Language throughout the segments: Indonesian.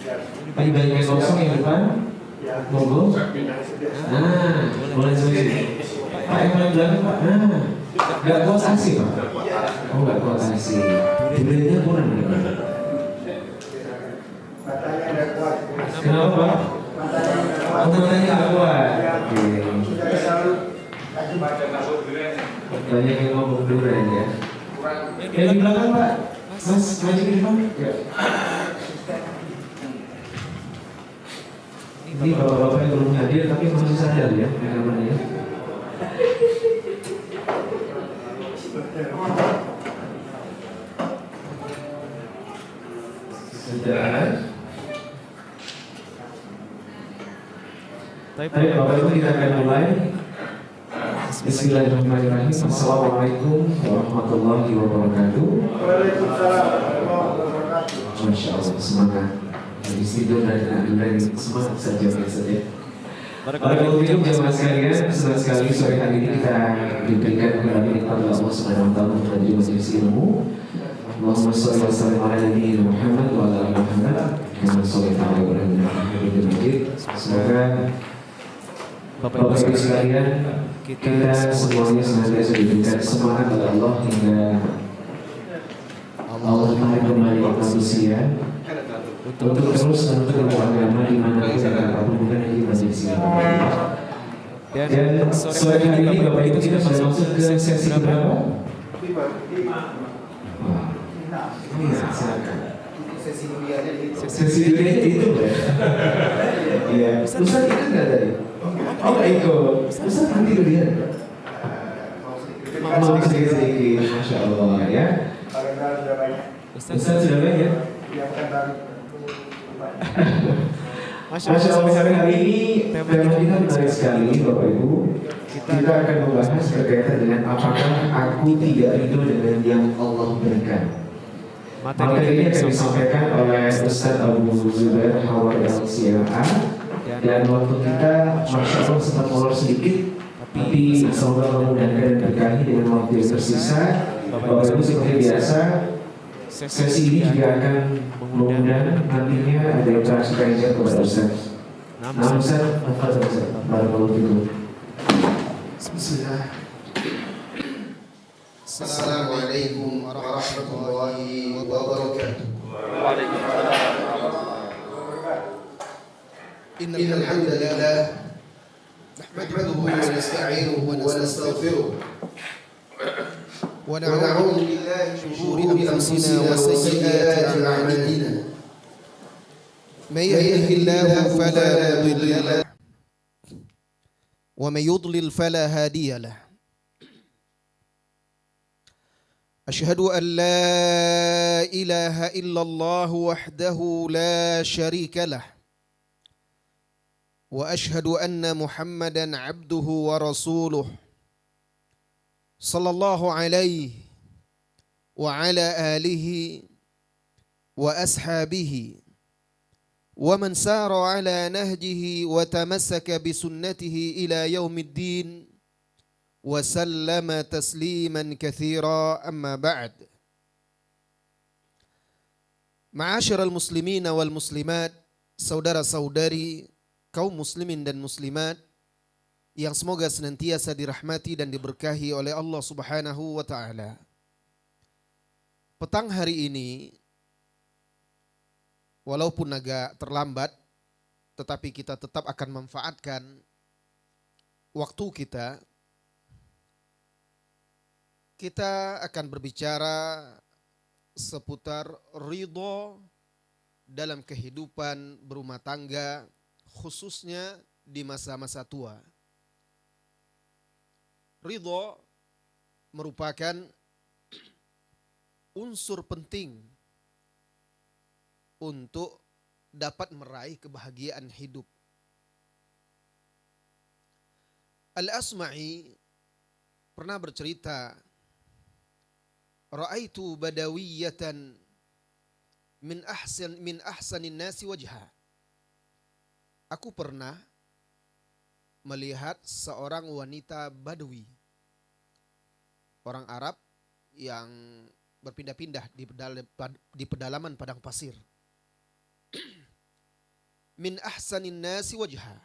Tadi banyak yang kosong yang depan. Monggo. Nah, boleh sini. Pak yang paling belakang Pak. Nah, nggak kuat aksi Pak. Oh nggak kuat aksi. Duriannya kurang nih Pak. Kenapa Pak? Oh matanya nggak kuat. Oke. Banyak yang ngomong durian ya. Yang di belakang Pak. Mas, maju ke depan. Ya. Ini bapak-bapak yang belum hadir tapi masih sadar ya rekamannya. Sudah. Baik Bapak Ibu, kita akan mulai. Bismillahirrahmanirrahim. Assalamualaikum warahmatullahi wabarakatuh. Waalaikumsalam warahmatullahi wabarakatuh. Masya Allah, semangat. Habis tidur dari semangat saja biasanya. Barakallahu fiikum jemaah sekalian, senang sekali sore hari ini kita diberikan kembali nikmat Allah Subhanahu wa taala untuk majelis ilmu. Allahumma shalli wa sallim ala nabiyyina Muhammad wa ala ali Muhammad. Kama shallaita ala Ibrahim innaka Hamidum Majid. Semoga Bapak Ibu sekalian, kita semuanya senantiasa diberikan semangat oleh Allah hingga Allah tarik kembali manusia untuk terus menuntut agama di mana pun dan apapun, bukan hanya di majelis ini. Dan sore hari ini Bapak Ibu kita sudah masuk ke sesi berapa? 5. Iya, silakan. Sesi duriannya itu ya? Iya. Ustaz ikut nggak tadi? Oh nggak ikut. Ustaz nanti durian. Mau sedikit-sedikit, Masya Allah ya. Ustaz sudah banyak. Masya Allah, hari ini tema kita menarik sekali Bapak Ibu. Kita akan membahas berkaitan dengan apakah aku tidak ridho dengan yang Allah berikan. Materi ini akan disampaikan oleh Ustaz Abu Zubair Hawari Al-Siya'a. Dan waktu kita Masya Allah sempat molor sedikit, tapi semoga memudahkan dan berkahi dengan waktu yang tersisa. Bapak Ibu seperti biasa, sesi ini juga akan mengundang nantinya ada interaksi kajian kepada Ustaz. Nah Ustaz, apa Ustaz? Barakallahu fiikum. Bismillah. Assalamualaikum warahmatullahi wabarakatuh. Innal hamdalillah nahmaduhu wa nasta'inuhu wa nastaghfiruh wa na'udzu billahi min shururi anfusina wa sayyiati a'malina. May yahdihillahu fala mudilla lahu wa may yudlil fala hadiya lahu. أشهد أن لا إله إلا الله وحده لا شريك له وأشهد أن محمدا عبده ورسوله صلى الله عليه وعلى آله وأصحابه ومن سار على نهجه وتمسك بسنته إلى يوم الدين وسلم تسليما كثيرا أما بعد. Ma'asyiral muslimin wal muslimat, saudara-saudari kaum muslimin dan muslimat yang semoga senantiasa dirahmati dan diberkahi oleh Allah Subhanahu wa taala. Petang hari ini walaupun agak terlambat, tetapi kita tetap akan memanfaatkan waktu kita. Kita akan berbicara seputar ridho dalam kehidupan berumah tangga, khususnya di masa-masa tua. Ridho merupakan unsur penting untuk dapat meraih kebahagiaan hidup. Al-Asma'i pernah bercerita, Ra'aitu badawiyatan min ahsanin nasi wajha. Aku pernah melihat seorang wanita Badui, orang Arab yang berpindah-pindah di pedalaman padang pasir. min ahsanin nasi wajha,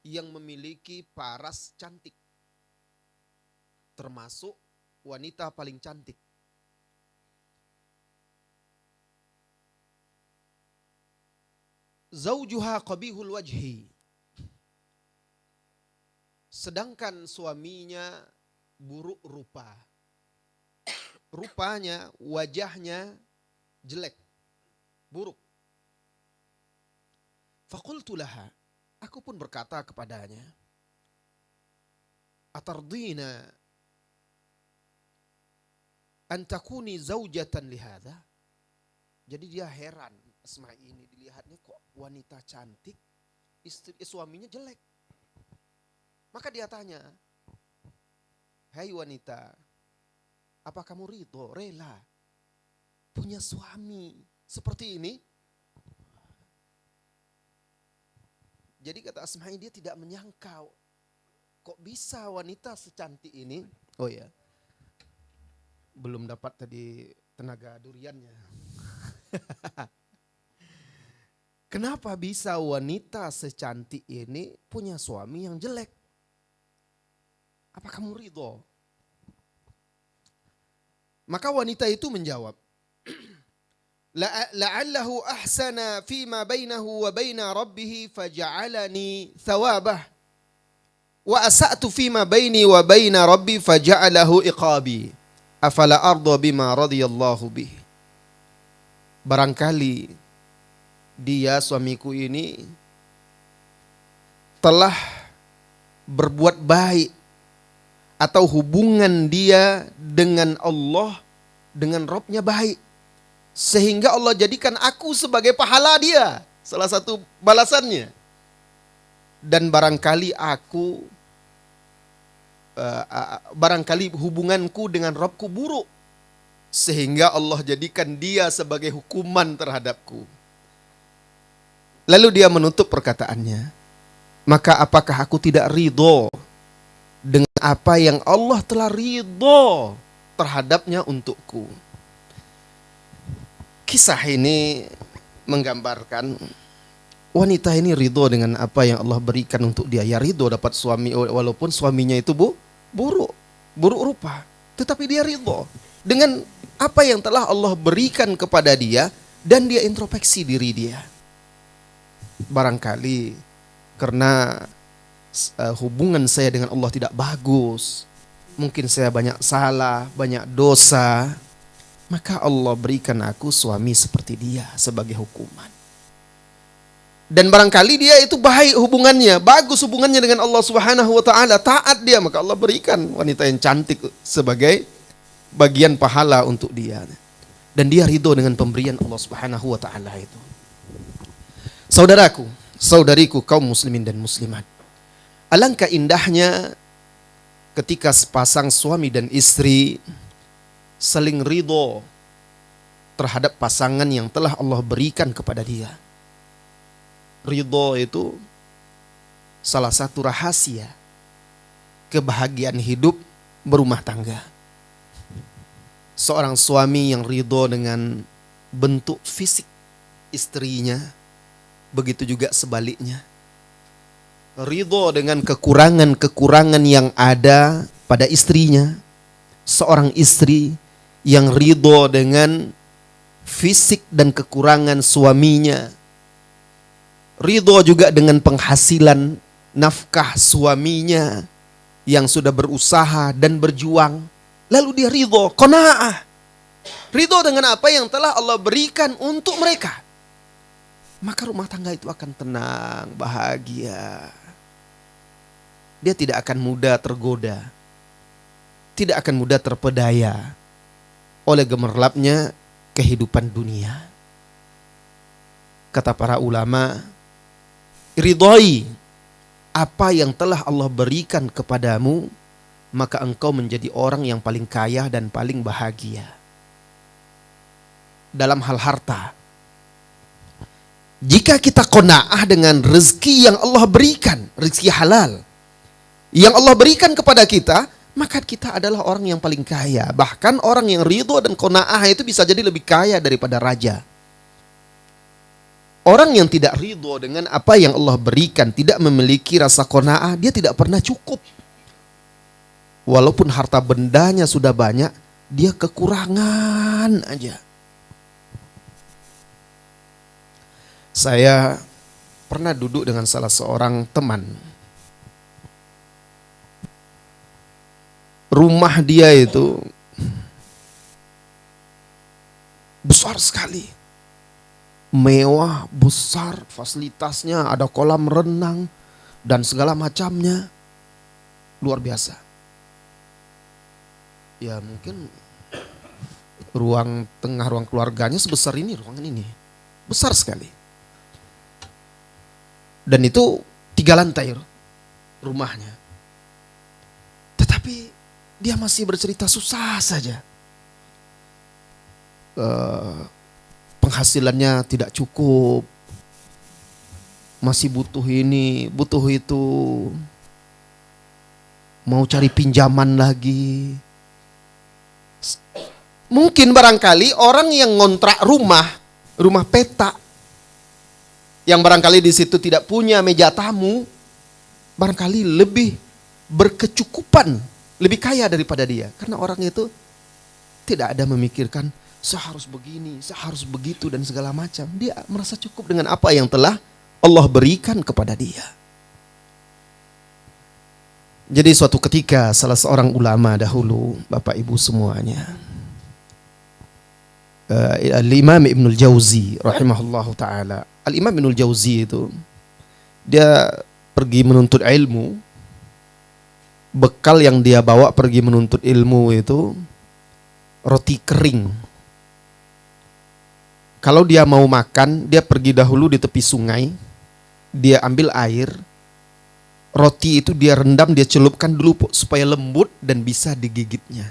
yang memiliki paras cantik, termasuk wanita paling cantik. Zaujuha qabihul wajhi, sedangkan suaminya buruk rupa. Rupanya, wajahnya jelek, buruk. Faqultu laha, aku pun berkata kepadanya, atardina an takuni zaujatan lihada. Jadi dia heran, Asma ini dilihatnya kok wanita cantik, suaminya jelek. Maka dia tanya, hai wanita, apa kamu ridho, rela punya suami seperti ini? Jadi kata Asma'i, dia tidak menyangka kok bisa wanita secantik ini. Oh ya, belum dapat tadi tenaga duriannya. Kenapa bisa wanita secantik ini punya suami yang jelek? Apa kamu ridho? Maka wanita itu menjawab, la'allahu ahsana fima bainahu wa baina rabbih faja'alani thawabah wa asa'tu fima baini wa baina rabbi faja'alahu iqabi afala arda bima radiyallahu bih. Barangkali dia, suamiku ini, telah berbuat baik atau hubungan dia dengan Allah, dengan Rabb-nya baik, sehingga Allah jadikan aku sebagai pahala dia, salah satu balasannya. Dan barangkali barangkali hubunganku dengan Rabbku buruk, sehingga Allah jadikan dia sebagai hukuman terhadapku. Lalu dia menutup perkataannya, maka apakah aku tidak ridho dengan apa yang Allah telah ridho terhadapnya untukku? Kisah ini menggambarkan wanita ini ridho dengan apa yang Allah berikan untuk dia. Ya, ridho dapat suami walaupun suaminya itu buruk rupa, tetapi dia ridho dengan apa yang telah Allah berikan kepada dia, dan dia introspeksi diri dia. Barangkali karena hubungan saya dengan Allah tidak bagus, mungkin saya banyak salah, banyak dosa, maka Allah berikan aku suami seperti dia sebagai hukuman. Dan barangkali dia itu baik hubungannya, bagus hubungannya dengan Allah Subhanahu wa taala, taat dia, maka Allah berikan wanita yang cantik sebagai bagian pahala untuk dia. Dan dia ridho dengan pemberian Allah Subhanahu wa taala itu. Saudaraku, saudariku kaum muslimin dan muslimat, alangkah indahnya ketika sepasang suami dan istri saling ridho terhadap pasangan yang telah Allah berikan kepada dia. Ridho itu salah satu rahasia kebahagiaan hidup berumah tangga. Seorang suami yang ridho dengan bentuk fisik istrinya, begitu juga sebaliknya. Ridho dengan kekurangan-kekurangan yang ada pada istrinya. Seorang istri yang ridho dengan fisik dan kekurangan suaminya. Ridho juga dengan penghasilan nafkah suaminya yang sudah berusaha dan berjuang. Lalu dia ridho, qanaah. Ridho dengan apa yang telah Allah berikan untuk mereka. Maka rumah tangga itu akan tenang, bahagia. Dia tidak akan mudah tergoda, tidak akan mudah terpedaya oleh gemerlapnya kehidupan dunia. Kata para ulama, ridhoi apa yang telah Allah berikan kepadamu, maka engkau menjadi orang yang paling kaya dan paling bahagia. Dalam hal harta, jika kita qanaah dengan rezeki yang Allah berikan, rezeki halal yang Allah berikan kepada kita, maka kita adalah orang yang paling kaya. Bahkan orang yang ridho dan qanaah itu bisa jadi lebih kaya daripada raja. Orang yang tidak ridho dengan apa yang Allah berikan, tidak memiliki rasa qanaah, dia tidak pernah cukup. Walaupun harta bendanya sudah banyak, dia kekurangan aja. Saya pernah duduk dengan salah seorang teman. Rumah dia itu besar sekali. Mewah, besar, fasilitasnya, ada kolam renang dan segala macamnya. Luar biasa. Ya mungkin ruang tengah, ruang keluarganya sebesar ini, ruangan ini. Besar sekali. Dan itu 3 lantai rumahnya. Tetapi dia masih bercerita susah saja. Penghasilannya tidak cukup, masih butuh ini, butuh itu, mau cari pinjaman lagi. Mungkin barangkali orang yang ngontrak rumah petak, yang barangkali di situ tidak punya meja tamu, barangkali lebih berkecukupan, lebih kaya daripada dia. Karena orang itu tidak ada memikirkan saya harus begini, saya harus begitu dan segala macam. Dia merasa cukup dengan apa yang telah Allah berikan kepada dia. Jadi suatu ketika salah seorang ulama dahulu, Bapak Ibu semuanya, Al-Imam Ibnul Jauzi rahimahullahu ta'ala. Al-Imam Ibnul Jauzi itu, dia pergi menuntut ilmu. Bekal yang dia bawa pergi menuntut ilmu itu roti kering. Kalau dia mau makan, dia pergi dahulu di tepi sungai, dia ambil air, roti itu dia rendam, dia celupkan dulu supaya lembut dan bisa digigitnya.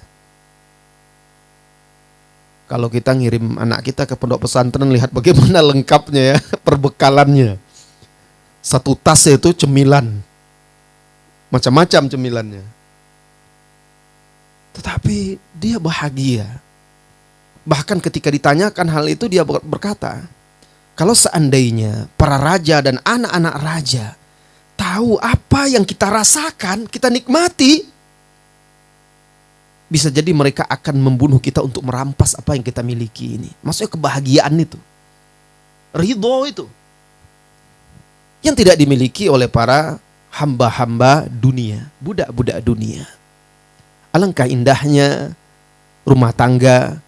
Kalau kita ngirim anak kita ke pondok pesantren, lihat bagaimana lengkapnya ya, perbekalannya. 1 tas itu cemilan, macam-macam cemilannya. Tetapi dia bahagia. Bahkan ketika ditanyakan hal itu dia berkata, kalau seandainya para raja dan anak-anak raja tahu apa yang kita rasakan, kita nikmati, bisa jadi mereka akan membunuh kita untuk merampas apa yang kita miliki ini. Maksudnya kebahagiaan itu, ridho itu, yang tidak dimiliki oleh para hamba-hamba dunia, budak-budak dunia. Alangkah indahnya rumah tangga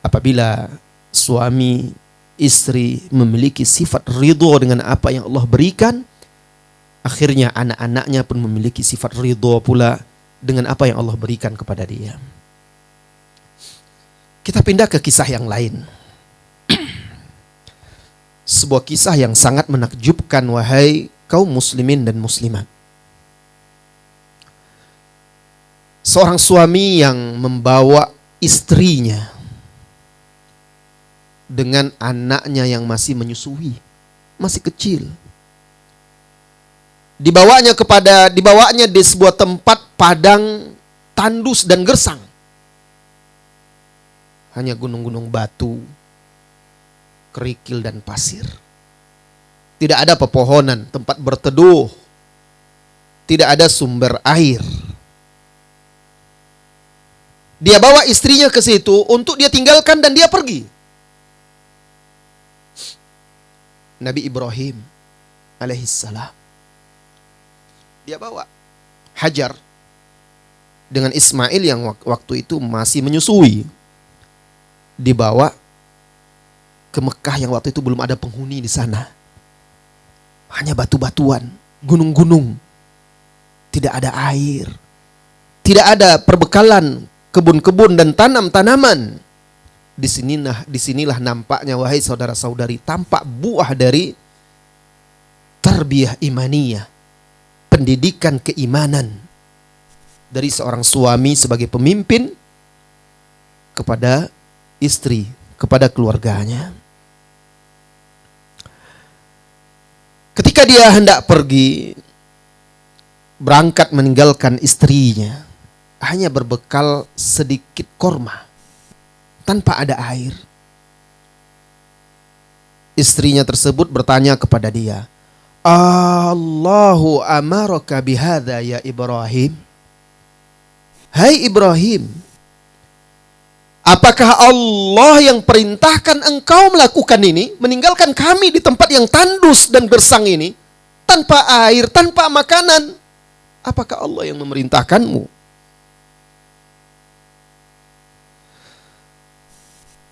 apabila suami istri memiliki sifat ridho dengan apa yang Allah berikan, akhirnya anak-anaknya pun memiliki sifat ridho pula dengan apa yang Allah berikan kepada dia. Kita pindah ke kisah yang lain. Sebuah kisah yang sangat menakjubkan, wahai kaum muslimin dan muslimat. Seorang suami yang membawa istrinya dengan anaknya yang masih menyusui, masih kecil. Dibawanya di sebuah tempat padang tandus dan gersang. Hanya gunung-gunung batu, kerikil dan pasir. Tidak ada pepohonan, tempat berteduh. Tidak ada sumber air. Dia bawa istrinya ke situ untuk dia tinggalkan dan dia pergi. Nabi Ibrahim alaihissalam, dia bawa Hajar dengan Ismail yang waktu itu masih menyusui, dibawa ke Mekah yang waktu itu belum ada penghuni di sana. Hanya batu-batuan, gunung-gunung, tidak ada air, tidak ada perbekalan kebun-kebun dan tanam-tanaman. Disinilah nampaknya, wahai saudara-saudari, tampak buah dari tarbiyah imaniyah, pendidikan keimanan dari seorang suami sebagai pemimpin kepada istri, kepada keluarganya. Ketika dia hendak pergi, berangkat meninggalkan istrinya, hanya berbekal sedikit korma, tanpa ada air. istrinya tersebut bertanya kepada dia, Allahu amaraka bihadza ya Ibrahim? Hai Ibrahim, apakah Allah yang perintahkan engkau melakukan ini, meninggalkan kami di tempat yang tandus dan gersang ini, tanpa air, tanpa makanan? Apakah Allah yang memerintahkanmu?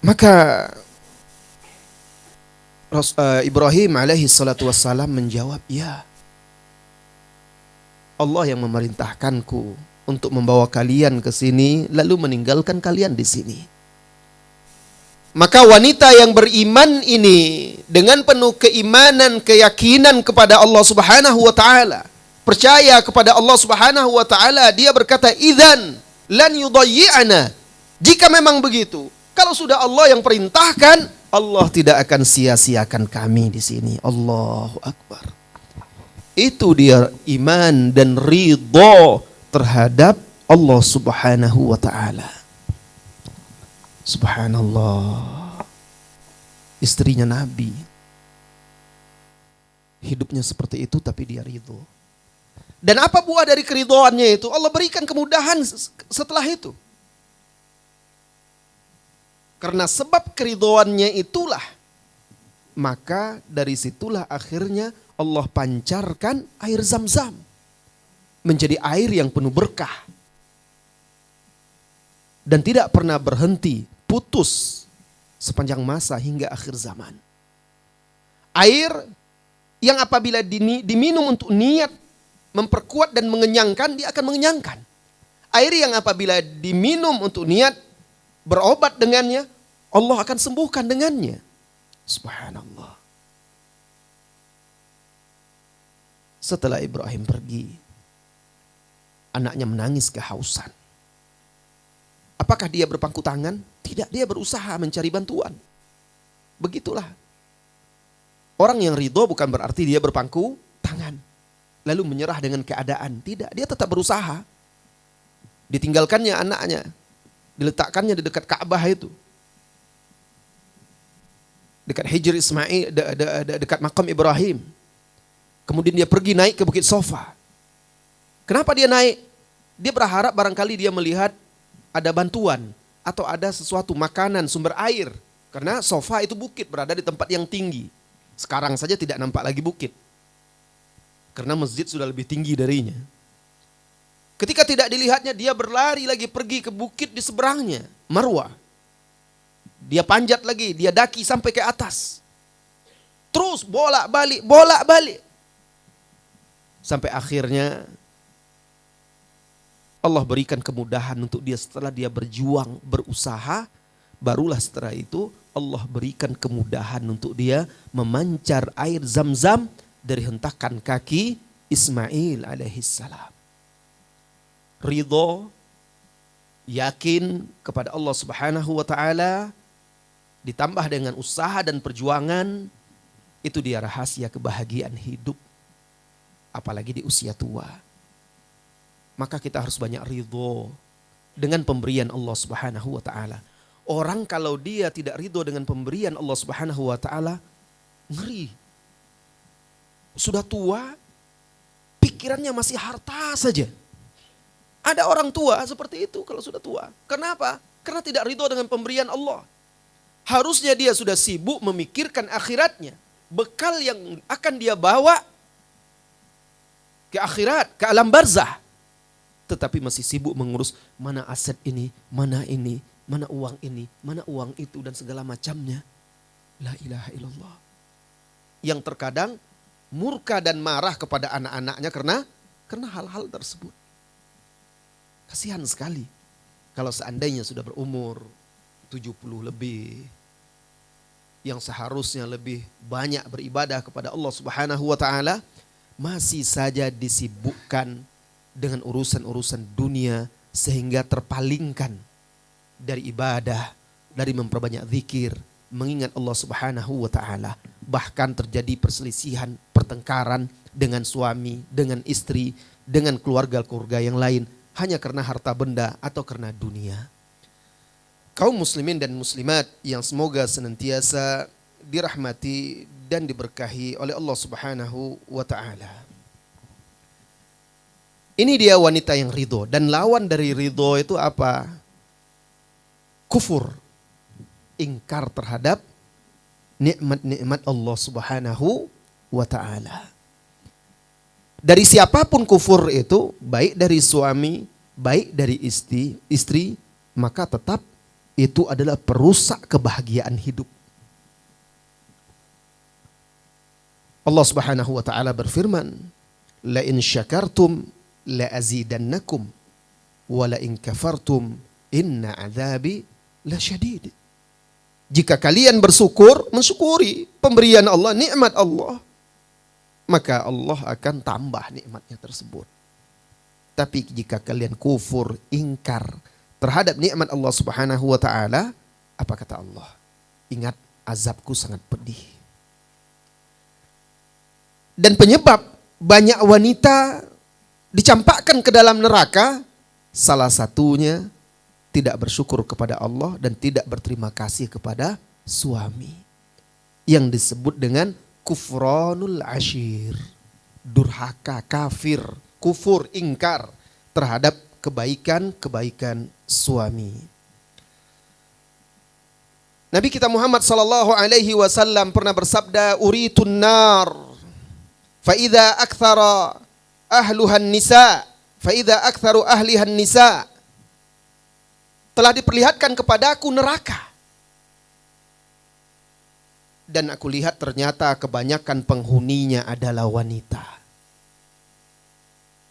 Maka Ibrahim alaihi salatu wassalam menjawab, ya, Allah yang memerintahkanku untuk membawa kalian ke sini lalu meninggalkan kalian di sini. Maka wanita yang beriman ini dengan penuh keimanan, keyakinan kepada Allah Subhanahu wa taala, percaya kepada Allah Subhanahu wa taala, dia berkata, "Idzan lan yudayyi'ana." Jika memang begitu, kalau sudah Allah yang perintahkan, Allah tidak akan sia-siakan kami di sini. Allahu Akbar. Itu dia iman dan ridho terhadap Allah Subhanahu wa taala. Subhanallah. Istrinya Nabi. Hidupnya seperti itu tapi dia ridho. Dan apa buah dari keridhoannya itu? Allah berikan kemudahan setelah itu. Karena sebab keridhoannya itulah, maka dari situlah akhirnya Allah pancarkan air Zam-Zam menjadi air yang penuh berkah dan tidak pernah berhenti, putus sepanjang masa hingga akhir zaman. Air yang apabila diminum untuk niat memperkuat dan mengenyangkan, dia akan mengenyangkan. Air yang apabila diminum untuk niat berobat dengannya, Allah akan sembuhkan dengannya. Subhanallah. Setelah Ibrahim pergi, anaknya menangis kehausan. Apakah dia berpangku tangan? Tidak, dia berusaha mencari bantuan. Begitulah. Orang yang ridho bukan berarti dia berpangku tangan, lalu menyerah dengan keadaan. Tidak, dia tetap berusaha. Ditinggalkannya anaknya, diletakkannya di dekat Ka'bah itu, dekat Hijr Ismail, dekat makam Ibrahim. Kemudian dia pergi naik ke Bukit Sofa. Kenapa dia naik? Dia berharap barangkali dia melihat ada bantuan atau ada sesuatu makanan, sumber air. Karena Sofa itu bukit, berada di tempat yang tinggi. Sekarang saja tidak nampak lagi bukit, karena masjid sudah lebih tinggi darinya. Ketika tidak dilihatnya, dia berlari lagi pergi ke bukit di seberangnya, Marwah. Dia panjat lagi, dia daki sampai ke atas. Terus bolak-balik. Sampai akhirnya Allah berikan kemudahan untuk dia. Setelah dia berjuang, berusaha, barulah setelah itu Allah berikan kemudahan untuk dia memancar air Zam-Zam dari hentakan kaki Ismail alaihissalam. Ridho, yakin kepada Allah Subhanahu wa taala, ditambah dengan usaha dan perjuangan, itu dia rahasia kebahagiaan hidup, apalagi di usia tua. Maka kita harus banyak ridho dengan pemberian Allah Subhanahu wa taala. Orang kalau dia tidak ridho dengan pemberian Allah Subhanahu wa taala, ngeri. Sudah tua, pikirannya masih harta saja. Ada orang tua seperti itu kalau sudah tua. Kenapa? Karena tidak ridho dengan pemberian Allah. Harusnya dia sudah sibuk memikirkan akhiratnya. Bekal yang akan dia bawa ke akhirat, ke alam barzah. Tetapi masih sibuk mengurus mana aset ini, mana uang ini, mana uang itu dan segala macamnya. La ilaha illallah. Yang terkadang murka dan marah kepada anak-anaknya karena hal-hal tersebut. Kasihan sekali kalau seandainya sudah berumur 70 lebih, yang seharusnya lebih banyak beribadah kepada Allah Subhanahu wa taala, masih saja disibukkan dengan urusan-urusan dunia sehingga terpalingkan dari ibadah, dari memperbanyak zikir, mengingat Allah Subhanahu wa taala. Bahkan terjadi perselisihan, pertengkaran dengan suami, dengan istri, dengan keluarga-keluarga yang lain hanya karena harta benda atau karena dunia. Kaum muslimin dan muslimat yang semoga senantiasa dirahmati dan diberkahi oleh Allah Subhanahu wa taala. Ini dia wanita yang ridho, dan lawan dari ridho itu apa? Kufur, ingkar terhadap nikmat-nikmat Allah Subhanahu wa taala. Dari siapapun kufur itu, baik dari suami, baik dari istri, maka tetap itu adalah perusak kebahagiaan hidup. Allah Subhanahu wa taala berfirman, "La in syakartum la azidannakum wa la in kafartum inna adzabi lasyadid." Jika kalian bersyukur, mensyukuri pemberian Allah, nikmat Allah, maka Allah akan tambah nikmatnya tersebut. Tapi jika kalian kufur, ingkar terhadap nikmat Allah Subhanahu wa taala, apa kata Allah? Ingat, azabku sangat pedih. Dan penyebab banyak wanita dicampakkan ke dalam neraka, salah satunya tidak bersyukur kepada Allah dan tidak berterima kasih kepada suami, yang disebut dengan kufranul ashir, durhaka, kafir, kufur, ingkar terhadap kebaikan-kebaikan suami. Nabi kita Muhammad sallallahu alaihi wasallam pernah bersabda, "Uritun nar fa idza aktsara ahluhan nisa, fa idza aktsaru ahlihan nisa." Telah diperlihatkan kepadaku neraka, dan aku lihat ternyata kebanyakan penghuninya adalah wanita.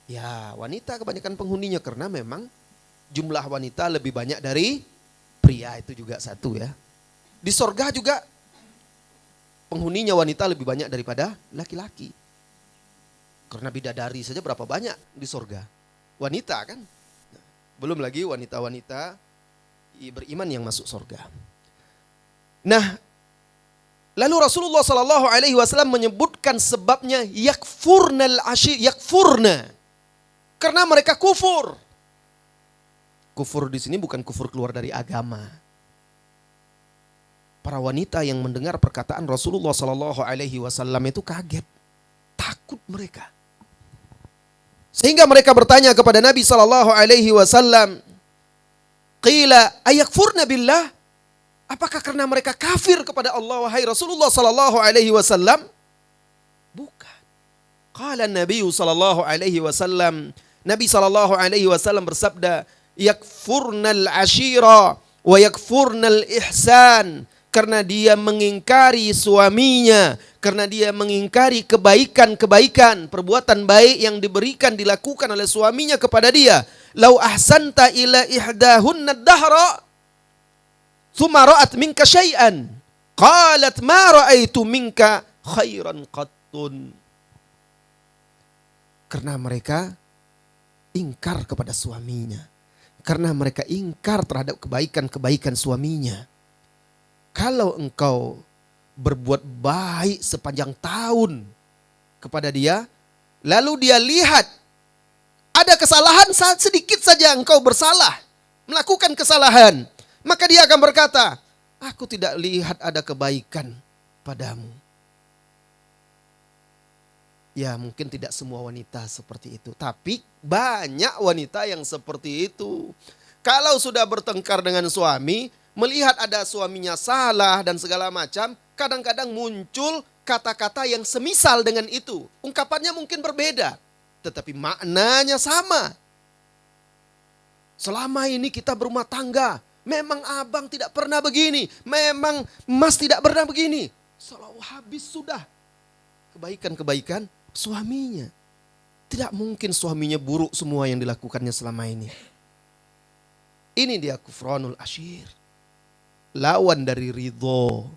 Ya, wanita kebanyakan penghuninya, karena memang jumlah wanita lebih banyak dari pria, itu juga satu ya. Di sorga juga penghuninya wanita lebih banyak daripada laki-laki. Karena bidadari saja berapa banyak di sorga? Wanita kan? Belum lagi wanita-wanita beriman yang masuk sorga. Nah, lalu Rasulullah Sallallahu Alaihi Wasallam menyebutkan sebabnya yakfurnal ashir, yakfurna, karena mereka kufur. Kufur di sini bukan kufur keluar dari agama. Para wanita yang mendengar perkataan Rasulullah Sallallahu Alaihi Wasallam itu kaget, takut mereka, sehingga mereka bertanya kepada Nabi Sallallahu Alaihi Wasallam, qila ayakfurna billah, apakah karena mereka kafir kepada Allah wahai Rasulullah sallallahu alaihi wasallam? Bukan. Qala Nabi sallallahu alaihi wasallam, Nabi sallallahu alaihi wasallam bersabda, yakfurnal ashira wa yakfurnal ihsan, karena dia mengingkari suaminya, karena dia mengingkari kebaikan-kebaikan, perbuatan baik yang diberikan, dilakukan oleh suaminya kepada dia. Lau ahsanta ila ihdahunna dahra thumma ra'at minka syai'an qalat ma ra'aitu minka khairan qattun. Karena mereka ingkar kepada suaminya, karena mereka ingkar terhadap kebaikan-kebaikan suaminya. Kalau engkau berbuat baik sepanjang tahun kepada dia, lalu dia lihat ada kesalahan, sedikit saja engkau bersalah, melakukan kesalahan, maka dia akan berkata, aku tidak lihat ada kebaikan padamu. Ya, mungkin tidak semua wanita seperti itu, tapi banyak wanita yang seperti itu. Kalau sudah bertengkar dengan suami, melihat ada suaminya salah dan segala macam, kadang-kadang muncul kata-kata yang semisal dengan itu. Ungkapannya mungkin berbeda, tetapi maknanya sama. Selama ini kita berumah tangga, memang abang tidak pernah begini, memang mas tidak pernah begini. Selalu habis sudah kebaikan-kebaikan suaminya. Tidak mungkin suaminya buruk semua yang dilakukannya selama ini. Ini dia kufranul ashir, lawan dari ridho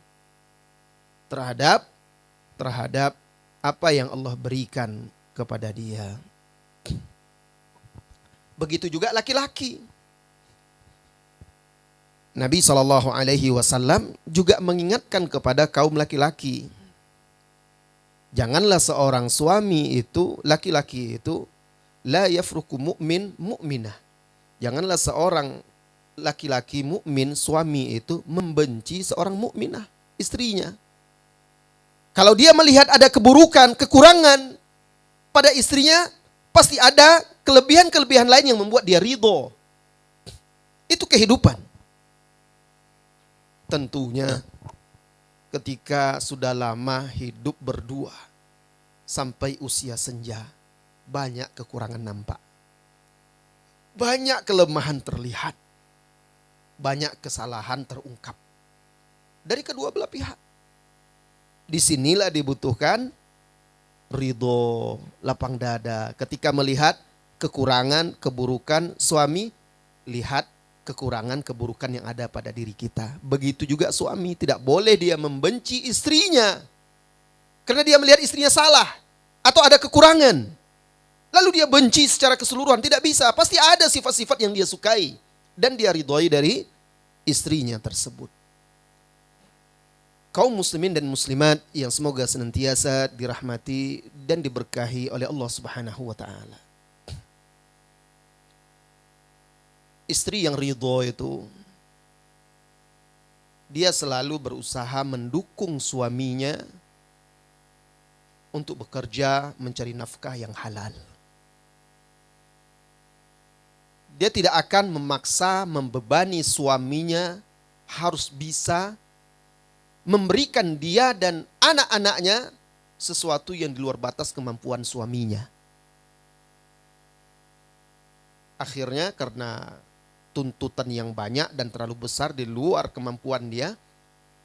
terhadap apa yang Allah berikan kepada dia. Begitu juga laki-laki. Nabi SAW juga mengingatkan kepada kaum laki-laki, janganlah seorang suami itu, laki-laki itu, la yafruku mu'min mu'minah. Janganlah seorang laki-laki mukmin, suami itu membenci seorang mukminah, istrinya. Kalau dia melihat ada keburukan, kekurangan pada istrinya, pasti ada kelebihan-kelebihan lain yang membuat dia ridho. Itu kehidupan. Tentunya ketika sudah lama hidup berdua sampai usia senja, banyak kekurangan nampak. Banyak kelemahan terlihat. Banyak kesalahan terungkap dari kedua belah pihak. Disinilah dibutuhkan ridho, lapang dada. Ketika melihat kekurangan, keburukan suami, lihat kekurangan, keburukan yang ada pada diri kita. Begitu juga suami, tidak boleh dia membenci istrinya karena dia melihat istrinya salah atau ada kekurangan. Lalu dia benci secara keseluruhan, tidak bisa. Pasti ada sifat-sifat yang dia sukai dan dia ridhoi dari istrinya tersebut. Kaum muslimin dan muslimat yang semoga senantiasa dirahmati dan diberkahi oleh Allah Subhanahu wa taala. Istri yang ridho itu dia selalu berusaha mendukung suaminya untuk bekerja mencari nafkah yang halal. Dia tidak akan memaksa, membebani suaminya harus bisa memberikan dia dan anak-anaknya sesuatu yang di luar batas kemampuan suaminya. Akhirnya karena tuntutan yang banyak dan terlalu besar di luar kemampuan dia,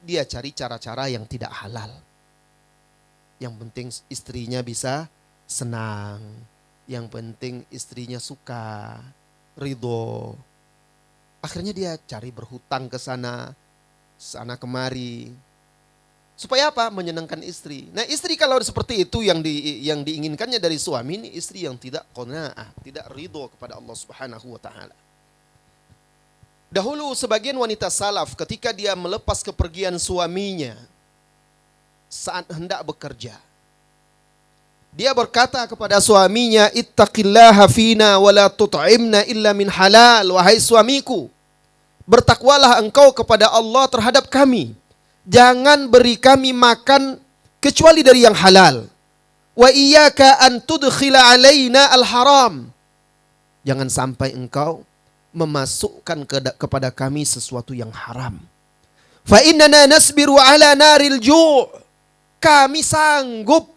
dia cari cara-cara yang tidak halal. Yang penting istrinya bisa senang, yang penting istrinya suka, ridho. Akhirnya dia cari berhutang ke sana kemari. Supaya apa? Menyenangkan istri. Nah, istri kalau seperti itu yang diinginkannya dari suami, ini istri yang tidak qanaah, tidak ridho kepada Allah Subhanahu wa taala. Dahulu sebagian wanita salaf ketika dia melepas kepergian suaminya saat hendak bekerja, dia berkata kepada suaminya, "Ittaqillaha fina wa la tut'imna illa min halal." Wahai suamiku, bertakwalah engkau kepada Allah terhadap kami. Jangan beri kami makan kecuali dari yang halal. Wa iyyaka an tudkhila alaina al-haram. Jangan sampai engkau memasukkan kepada kami sesuatu yang haram. Fa innana nasbiru ala naril ju'. Kami sanggup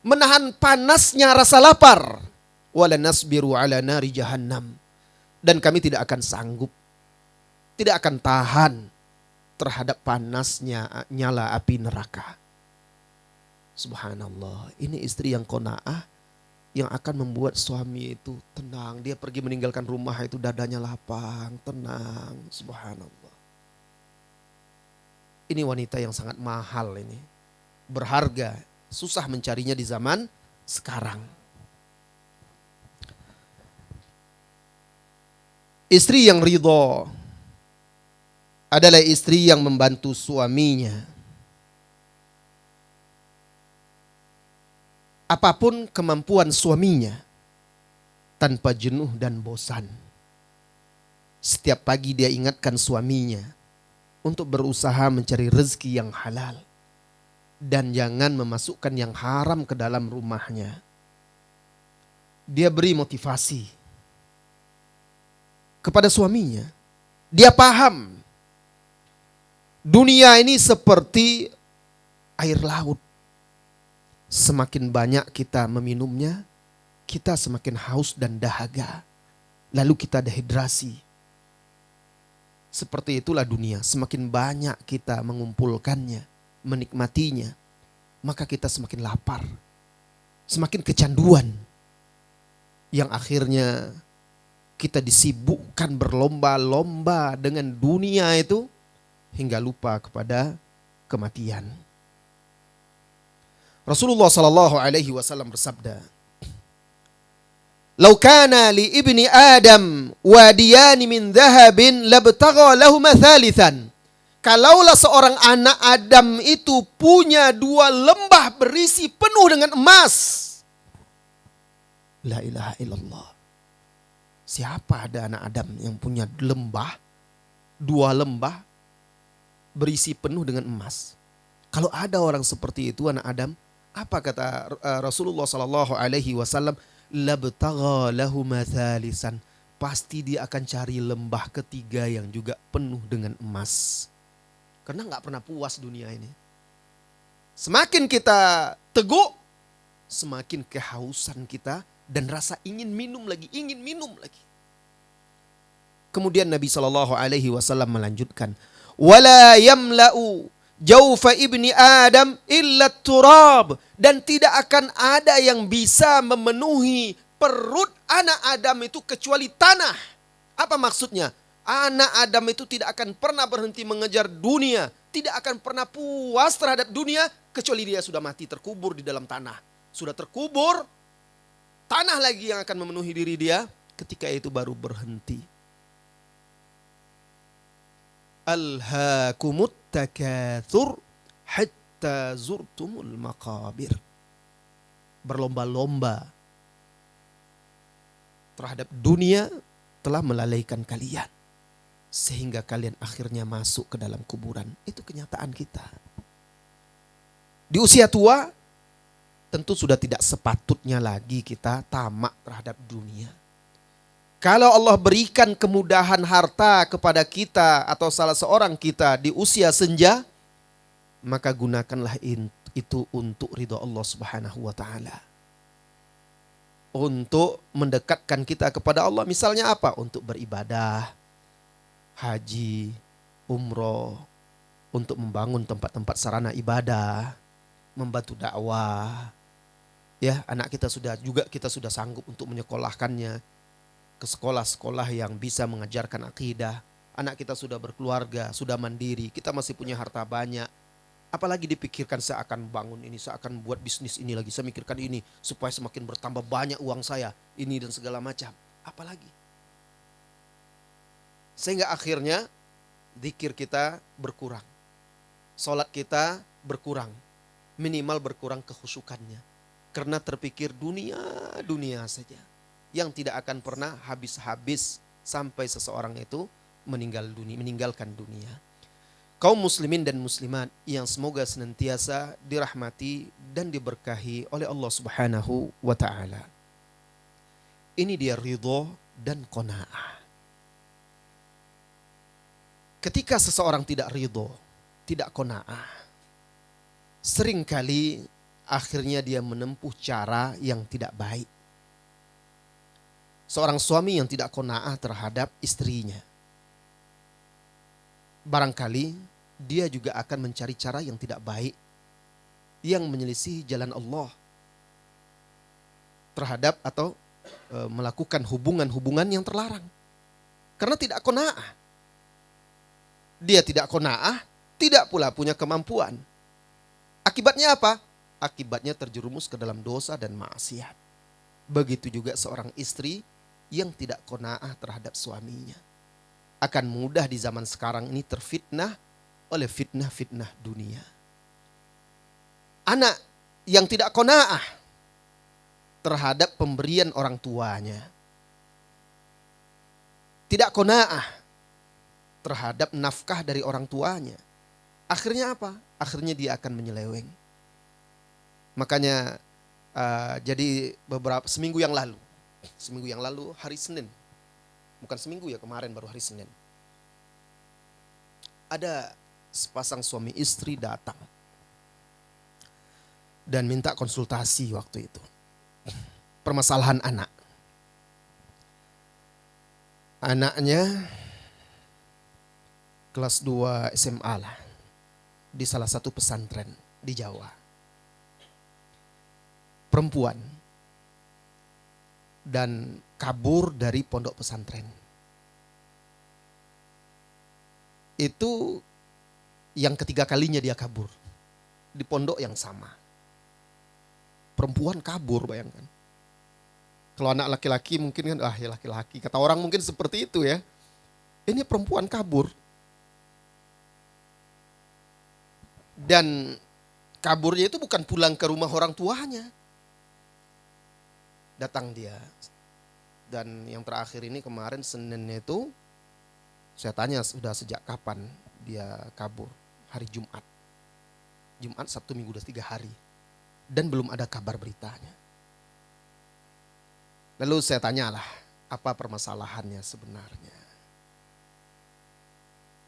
menahan panasnya rasa lapar. Wala nasbiru ala nari jahannam. Dan kami tidak akan sanggup, tidak akan tahan terhadap panasnya nyala api neraka. Subhanallah, ini istri yang qanaah yang akan membuat suami itu tenang. Dia pergi meninggalkan rumah itu dadanya lapang, tenang. Subhanallah. Ini wanita yang sangat mahal ini. Berharga, susah mencarinya di zaman sekarang. Istri yang ridho adalah istri yang membantu suaminya. Apapun kemampuan suaminya, tanpa jenuh dan bosan. Setiap pagi dia ingatkan suaminya untuk berusaha mencari rezeki yang halal. Dan jangan memasukkan yang haram ke dalam rumahnya. Dia beri motivasi kepada suaminya. Dia paham dunia ini seperti air laut. Semakin banyak kita meminumnya, kita semakin haus dan dahaga. Lalu kita dehidrasi. Seperti itulah dunia. Semakin banyak kita mengumpulkannya, menikmatinya, maka kita semakin lapar. Semakin kecanduan. Yang akhirnya kita disibukkan berlomba-lomba dengan dunia itu hingga lupa kepada kematian. Rasulullah sallallahu alaihi wasallam bersabda, "Lau kana li ibni Adam wadiyan min dhahabin labtagha lahuma thalithan." Kalaulah seorang anak Adam itu punya dua lembah berisi penuh dengan emas. La ilaha illallah. Siapa ada anak Adam yang punya dua lembah berisi penuh dengan emas? Kalau ada orang seperti itu anak Adam, apa kata Rasulullah Sallallahu Alaihi Wasallam? Labtagha lahuma thalisan. Pasti dia akan cari lembah ketiga yang juga penuh dengan emas. Karena nggak pernah puas dunia ini. Semakin kita teguh, semakin kehausan kita dan rasa ingin minum lagi, ingin minum lagi. Kemudian Nabi Shallallahu Alaihi Wasallam melanjutkan, wala yamla'u jaufa ibni Adam illa turab, dan tidak akan ada yang bisa memenuhi perut anak Adam itu kecuali tanah. Apa maksudnya? Anak Adam itu tidak akan pernah berhenti mengejar dunia, tidak akan pernah puas terhadap dunia kecuali dia sudah mati terkubur di dalam tanah. Sudah terkubur, tanah lagi yang akan memenuhi diri dia, ketika itu baru berhenti. Alhaakumut takatsur hatta zurtumul maqabir. Berlomba-lomba terhadap dunia telah melalaikan kalian, sehingga kalian akhirnya masuk ke dalam kuburan. Itu kenyataan kita. Di usia tua tentu sudah tidak sepatutnya lagi kita tamak terhadap dunia. Kalau Allah berikan kemudahan harta kepada kita atau salah seorang kita di usia senja, maka gunakanlah itu untuk ridho Allah Subhanahu wa taala. Untuk mendekatkan kita kepada Allah, misalnya apa? Untuk beribadah, haji, umroh, untuk membangun tempat-tempat sarana ibadah, membantu dakwah. Ya, anak kita sudah sanggup untuk menyekolahkannya ke sekolah-sekolah yang bisa mengajarkan akidah. Anak kita sudah berkeluarga, sudah mandiri, kita masih punya harta banyak. Apalagi dipikirkan saya akan bangun ini, saya akan buat bisnis ini lagi, saya mikirkan ini supaya semakin bertambah banyak uang saya, ini dan segala macam. Apalagi? Sehingga akhirnya zikir kita berkurang, sholat kita berkurang, minimal berkurang kekhusyukannya. Karena terpikir dunia saja, yang tidak akan pernah habis-habis sampai seseorang itu meninggalkan dunia. Kaum muslimin dan muslimat yang semoga senantiasa dirahmati dan diberkahi oleh Allah Subhanahu wa taala. Ini dia ridho dan qanaah. Ketika seseorang tidak ridho, tidak qanaah, seringkali akhirnya dia menempuh cara yang tidak baik. Seorang suami yang tidak qanaah terhadap istrinya, barangkali dia juga akan mencari cara yang tidak baik, yang menyelisih jalan Allah terhadap atau melakukan hubungan-hubungan yang terlarang. Karena tidak qanaah. Dia tidak qanaah, tidak pula punya kemampuan. Akibatnya apa? Akibatnya terjerumus ke dalam dosa dan maksiat. Begitu juga seorang istri yang tidak qanaah terhadap suaminya, akan mudah di zaman sekarang ini terfitnah oleh fitnah-fitnah dunia. Anak yang tidak qanaah terhadap pemberian orang tuanya, tidak qanaah terhadap nafkah dari orang tuanya, akhirnya apa? Akhirnya dia akan menyeleweng. Makanya jadi seminggu yang lalu hari Senin, bukan seminggu ya, kemarin baru hari Senin, ada sepasang suami istri datang dan minta konsultasi waktu itu. Permasalahan anak. Anaknya kelas 2 SMA lah, di salah satu pesantren di Jawa. Perempuan. Dan kabur dari pondok pesantren. Itu yang ketiga kalinya dia kabur. Di pondok yang sama. Perempuan kabur, bayangkan. Kalau anak laki-laki mungkin kan, ya laki-laki. Kata orang mungkin seperti itu ya. Ini perempuan kabur. Dan kaburnya itu bukan pulang ke rumah orang tuanya. Datang dia. Dan yang terakhir ini kemarin Senin itu, saya tanya sudah sejak kapan dia kabur. Hari Jumat. Jumat, Sabtu, Minggu, udah 3 hari. Dan belum ada kabar beritanya. Lalu saya tanyalah, apa permasalahannya sebenarnya?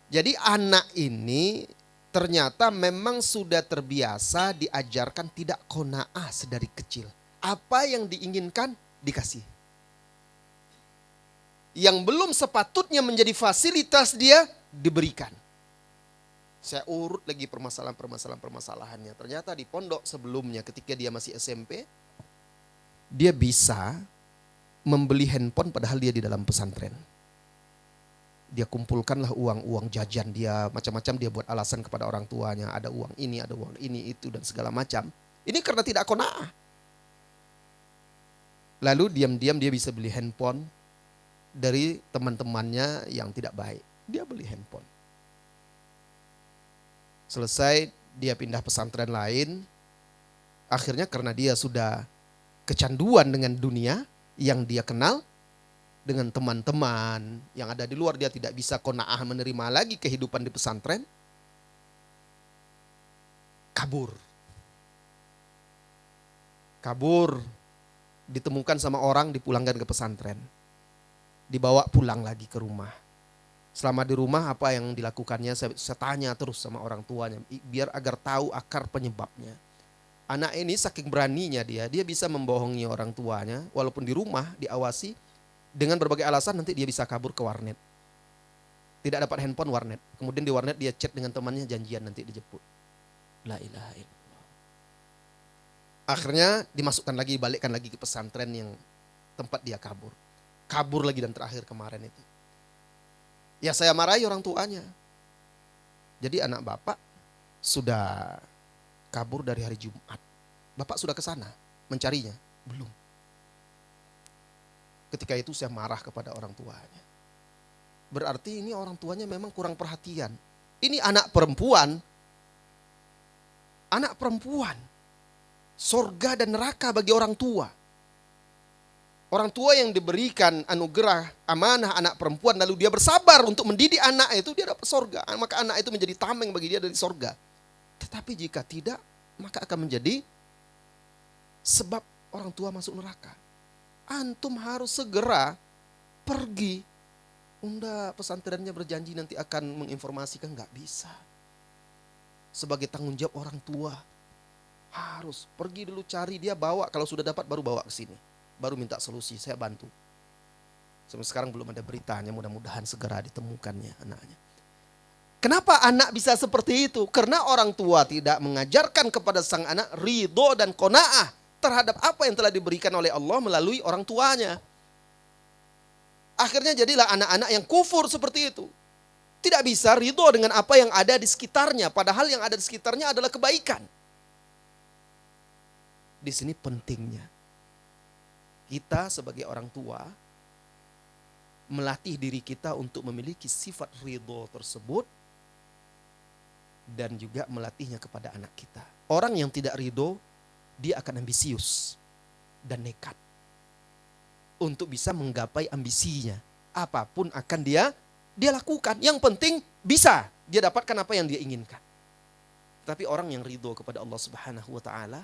Jadi anak ini ternyata memang sudah terbiasa diajarkan tidak qanaah sedari kecil. Apa yang diinginkan dikasih. Yang belum sepatutnya menjadi fasilitas dia diberikan. Saya urut lagi permasalahannya. Ternyata di pondok sebelumnya ketika dia masih SMP, dia bisa membeli handphone padahal dia di dalam pesantren. Dia kumpulkanlah uang jajan dia, macam-macam dia buat alasan kepada orang tuanya. Ada uang ini, itu dan segala macam. Ini karena tidak qanaah. Lalu diam-diam dia bisa beli handphone dari teman-temannya yang tidak baik. Dia beli handphone. Selesai dia pindah pesantren lain. Akhirnya karena dia sudah kecanduan dengan dunia yang dia kenal, dengan teman-teman yang ada di luar, dia tidak bisa qanaah menerima lagi kehidupan di pesantren. Kabur. Ditemukan sama orang, dipulangkan ke pesantren. Dibawa pulang lagi ke rumah. Selama di rumah apa yang dilakukannya saya tanya terus sama orang tuanya. Biar agar tahu akar penyebabnya. Anak ini saking beraninya dia bisa membohongi orang tuanya. Walaupun di rumah diawasi. Dengan berbagai alasan nanti dia bisa kabur ke warnet. Tidak dapat handphone, warnet. Kemudian di warnet dia chat dengan temannya, janjian nanti dijemput. La ilaha illallah. Akhirnya dimasukkan lagi, dibalikkan lagi ke pesantren yang tempat dia kabur. Kabur lagi dan terakhir kemarin itu. Ya saya marahi orang tuanya. Jadi anak bapak sudah kabur dari hari Jumat. Bapak sudah ke sana mencarinya? Belum. Ketika itu saya marah kepada orang tuanya. Berarti ini orang tuanya memang kurang perhatian. Ini anak perempuan. Anak perempuan. Sorga dan neraka bagi orang tua. Orang tua yang diberikan anugerah amanah anak perempuan lalu dia bersabar untuk mendidik anak itu, dia dapat sorga. Maka anak itu menjadi tameng bagi dia dari sorga. Tetapi jika tidak, maka akan menjadi sebab orang tua masuk neraka. Antum harus segera pergi. Unda pesantrennya berjanji nanti akan menginformasikan, nggak bisa. Sebagai tanggung jawab orang tua harus pergi dulu cari, dia bawa, kalau sudah dapat baru bawa ke sini. Baru minta solusi, saya bantu. Sampai sekarang belum ada beritanya, mudah-mudahan segera ditemukannya anaknya. Kenapa anak bisa seperti itu? Karena orang tua tidak mengajarkan kepada sang anak ridho dan qanaah terhadap apa yang telah diberikan oleh Allah melalui orang tuanya. Akhirnya jadilah anak-anak yang kufur seperti itu. Tidak bisa ridho dengan apa yang ada di sekitarnya, padahal yang ada di sekitarnya adalah kebaikan. Di sini pentingnya kita sebagai orang tua melatih diri kita untuk memiliki sifat ridho tersebut dan juga melatihnya kepada anak kita. Orang yang tidak ridho, dia akan ambisius dan nekat untuk bisa menggapai ambisinya. Apapun akan dia lakukan. Yang penting bisa dia dapatkan apa yang dia inginkan. Tapi orang yang ridho kepada Allah Subhanahu wa taala,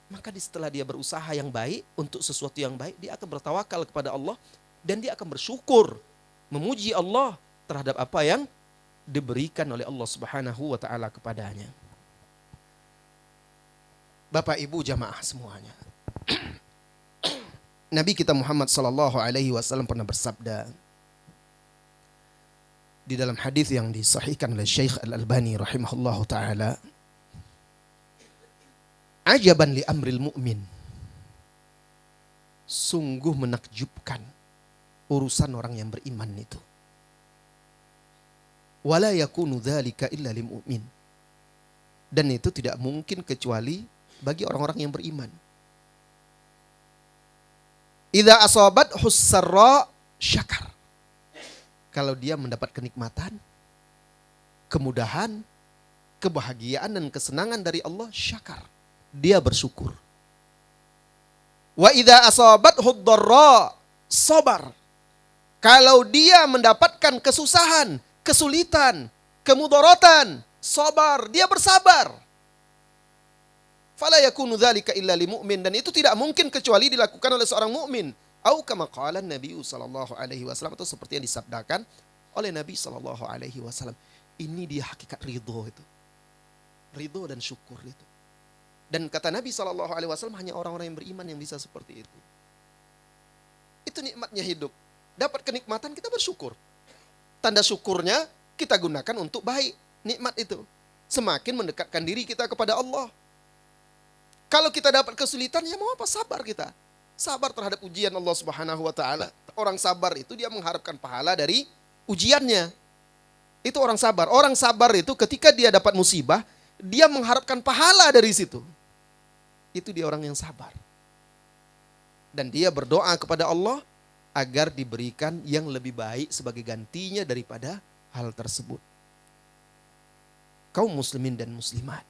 maka setelah dia berusaha yang baik untuk sesuatu yang baik, dia akan bertawakal kepada Allah dan dia akan bersyukur, memuji Allah terhadap apa yang diberikan oleh Allah Subhanahu wa taala kepadanya. Bapak Ibu jamaah semuanya. Nabi kita Muhammad sallallahu alaihi wasallam pernah bersabda di dalam hadis yang disahihkan oleh Syekh Al-Albani rahimahullahu taala, ajaban li amril mu'min. Sungguh menakjubkan urusan orang yang beriman itu. Wala yakunu dzalika illa lil mu'min. Dan itu tidak mungkin kecuali bagi orang-orang yang beriman. Idza asabat hussarra syakar. Kalau dia mendapat kenikmatan, kemudahan, kebahagiaan dan kesenangan dari Allah, syakar. Dia bersyukur. Wa idza asabathu dharra sabar. Kalau dia mendapatkan kesusahan, kesulitan, kemudaratan, sabar, dia bersabar. Fala yakunu dzalika illa limu'min, dan itu tidak mungkin kecuali dilakukan oleh seorang mukmin. Au kama qala Nabi sallallahu alaihi wasallam, atau seperti yang disabdakan oleh Nabi sallallahu alaihi wasallam. Ini dia hakikat ridho itu. Ridho dan syukur itu. Dan kata Nabi sallallahu alaihi wasallam, hanya orang-orang yang beriman yang bisa seperti itu. Itu nikmatnya hidup. Dapat kenikmatan kita bersyukur. Tanda syukurnya kita gunakan untuk baik. Nikmat itu semakin mendekatkan diri kita kepada Allah. Kalau kita dapat kesulitan, ya mau apa? Sabar kita. Sabar terhadap ujian Allah Subhanahu wa taala. Orang sabar itu dia mengharapkan pahala dari ujiannya. Itu orang sabar. Orang sabar itu ketika dia dapat musibah, dia mengharapkan pahala dari situ. Itu dia orang yang sabar. Dan dia berdoa kepada Allah agar diberikan yang lebih baik sebagai gantinya daripada hal tersebut. Kaum muslimin dan muslimat,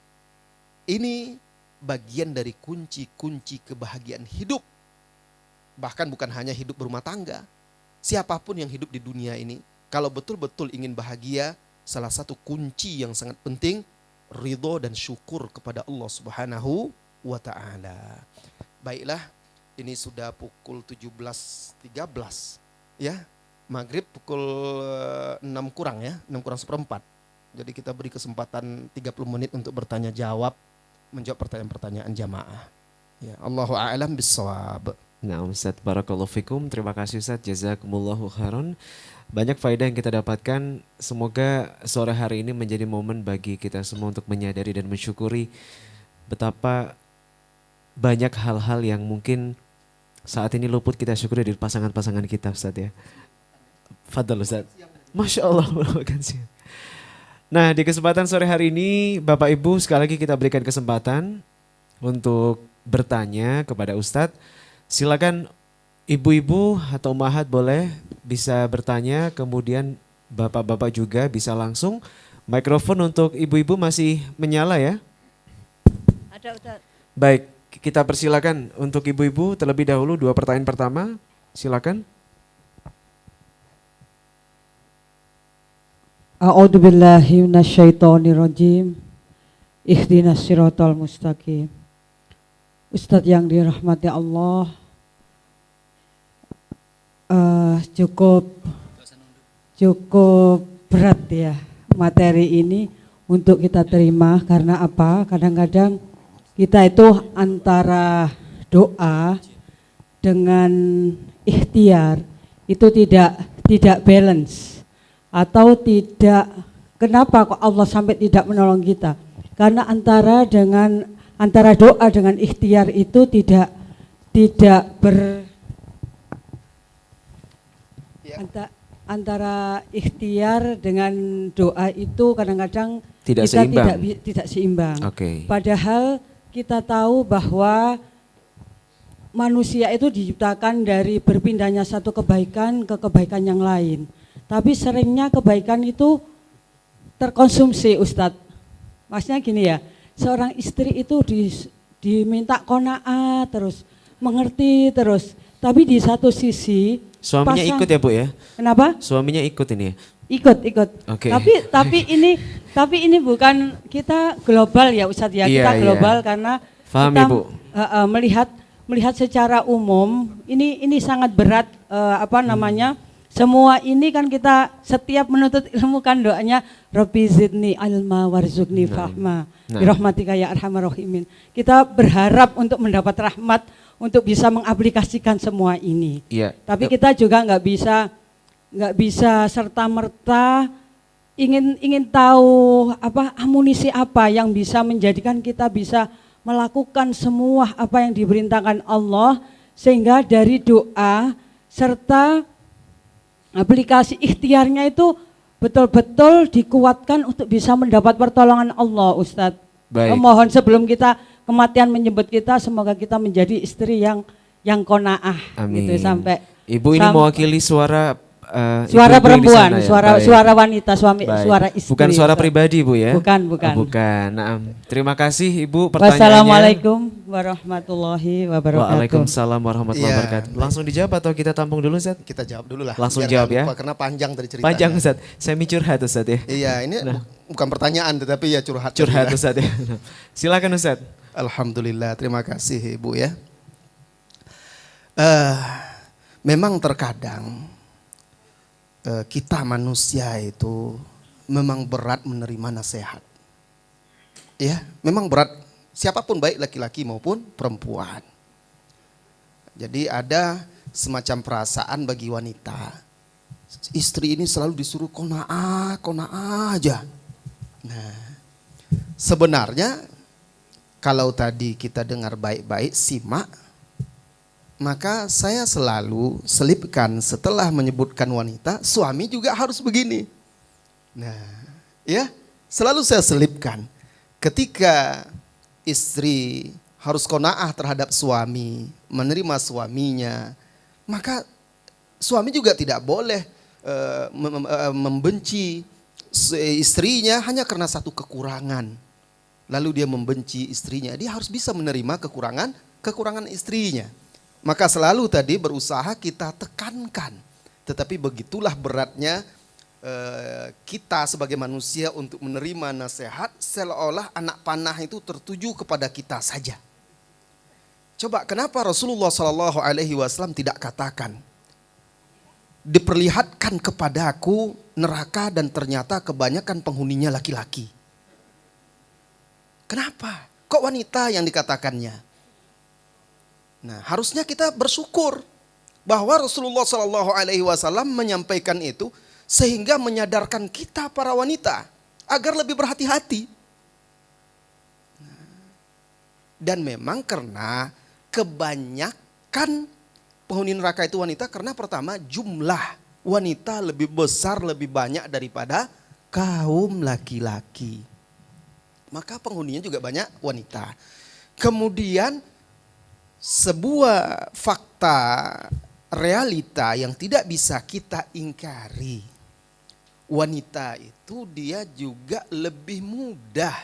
ini bagian dari kunci-kunci kebahagiaan hidup. Bahkan bukan hanya hidup berumah tangga. Siapapun yang hidup di dunia ini, kalau betul-betul ingin bahagia, salah satu kunci yang sangat penting, ridho dan syukur kepada Allah Subhanahu wa ta'ala. Baiklah, ini sudah pukul 17.13 ya. Maghrib pukul 6 kurang ya, 6 kurang seperempat. Jadi kita beri kesempatan 30 menit untuk bertanya jawab, menjawab pertanyaan-pertanyaan jamaah. Ya, Allahu a'lam bissawab. Nah, Ustaz, barakallahu fikum. Terima kasih Ustaz, jazakumullahu khairan. Banyak faedah yang kita dapatkan. Semoga sore hari ini menjadi momen bagi kita semua untuk menyadari dan mensyukuri betapa banyak hal-hal yang mungkin saat ini luput kita syukuri dari pasangan-pasangan kita, Ustaz ya. Fadal Ustaz. Masya Allah. Nah, di kesempatan sore hari ini Bapak Ibu sekali lagi kita berikan kesempatan untuk bertanya kepada Ustadz. Silakan ibu-ibu atau ummahat boleh bisa bertanya, kemudian bapak-bapak juga bisa langsung. Mikrofon untuk ibu-ibu masih menyala ya? Ada Ustaz. Baik, kita persilakan untuk ibu-ibu terlebih dahulu 2 pertanyaan pertama. Silakan. A'udzu billahi minasyaitonir rajim. Ihdinas siratal mustaqim. Ustadz yang dirahmati Allah, cukup berat ya materi ini untuk kita terima. Karena apa? Kadang-kadang kita itu antara doa dengan ikhtiar itu tidak balance. Atau tidak, kenapa kok Allah sampai tidak menolong kita? Karena antara doa dengan ikhtiar itu tidak antara ikhtiar dengan doa itu kadang-kadang Tidak kita seimbang. tidak seimbang. Oke. Padahal kita tahu bahwa manusia itu diciptakan dari berpindahnya satu kebaikan ke kebaikan yang lain. Tapi seringnya kebaikan itu terkonsumsi, Ustadz. Maksudnya gini ya, seorang istri itu diminta qanaah terus, mengerti terus. Tapi di satu sisi Suaminya ikut ya Bu ya? Kenapa? Suaminya ikut ini ya? Ikut. Oke. Tapi ini bukan, kita global ya Ustadz ya. Iya, Kita iya. global karena Faham kita ya, Bu? melihat secara umum ini sangat berat semua ini kan kita setiap menuntut ilmu kan doanya Rabbi zidni ilma warzuqni fahma birahmatika ya arhamar rahimin. Kita berharap untuk mendapat rahmat untuk bisa mengaplikasikan semua ini. Iya. Tapi kita juga nggak bisa serta merta ingin tahu amunisi apa yang bisa menjadikan kita bisa melakukan semua apa yang diperintahkan Allah, sehingga dari doa serta aplikasi ikhtiarnya itu betul-betul dikuatkan untuk bisa mendapat pertolongan Allah, Ustadz. Baik. Mohon sebelum kematian menyebut kita, semoga kita menjadi istri yang qanaah. Amin. Gitu, sampai Ibu ini mewakili suara suara ibu-ibu yang di perempuan, sana ya? Baik. suara wanita, Baik. suara istri. Bukan suara Ustadz. pribadi Bu ya? Bukan. Oh, bukan. Nah, terima kasih Ibu pertanyaannya. Wassalamualaikum warahmatullahi wabarakatuh. Waalaikumsalam warahmatullahi Iya. wabarakatuh. Langsung dijawab atau kita tampung dulu Ustaz? Kita jawab dulu lah. Langsung biar jawab nggak ya. lupa, karena panjang dari ceritanya. Panjang Ustaz. Saya curhat Ustaz ya. Iya, ini bukan pertanyaan tetapi ya curhat. Curhat tadi lah. Ustaz ya. Silakan Ustaz. Alhamdulillah, terima kasih Ibu ya. Memang terkadang kita manusia itu memang berat menerima nasihat. Ya, memang berat, siapapun baik laki-laki maupun perempuan. Jadi ada semacam perasaan bagi wanita. Istri ini selalu disuruh kona'ah aja. Nah, sebenarnya kalau tadi kita dengar baik-baik, simak, maka saya selalu selipkan setelah menyebutkan wanita, suami juga harus begini. Nah, ya, selalu saya selipkan. Ketika istri harus qanaah terhadap suami, menerima suaminya, maka suami juga tidak boleh membenci istrinya hanya karena satu kekurangan. Lalu dia membenci istrinya, dia harus bisa menerima kekurangan istrinya. Maka selalu tadi berusaha kita tekankan. Tetapi begitulah beratnya kita sebagai manusia untuk menerima nasihat, seolah-olah anak panah itu tertuju kepada kita saja. Coba kenapa Rasulullah SAW tidak katakan, diperlihatkan kepadaku neraka dan ternyata kebanyakan penghuninya laki-laki. Kenapa? Kok wanita yang dikatakannya? Nah, harusnya kita bersyukur bahwa Rasulullah SAW menyampaikan itu sehingga menyadarkan kita para wanita agar lebih berhati-hati. Dan memang karena kebanyakan penghuni neraka itu wanita, karena pertama jumlah wanita lebih besar, lebih banyak daripada kaum laki-laki. Maka penghuninya juga banyak wanita. Kemudian sebuah fakta realita yang tidak bisa kita ingkari. Wanita itu dia juga lebih mudah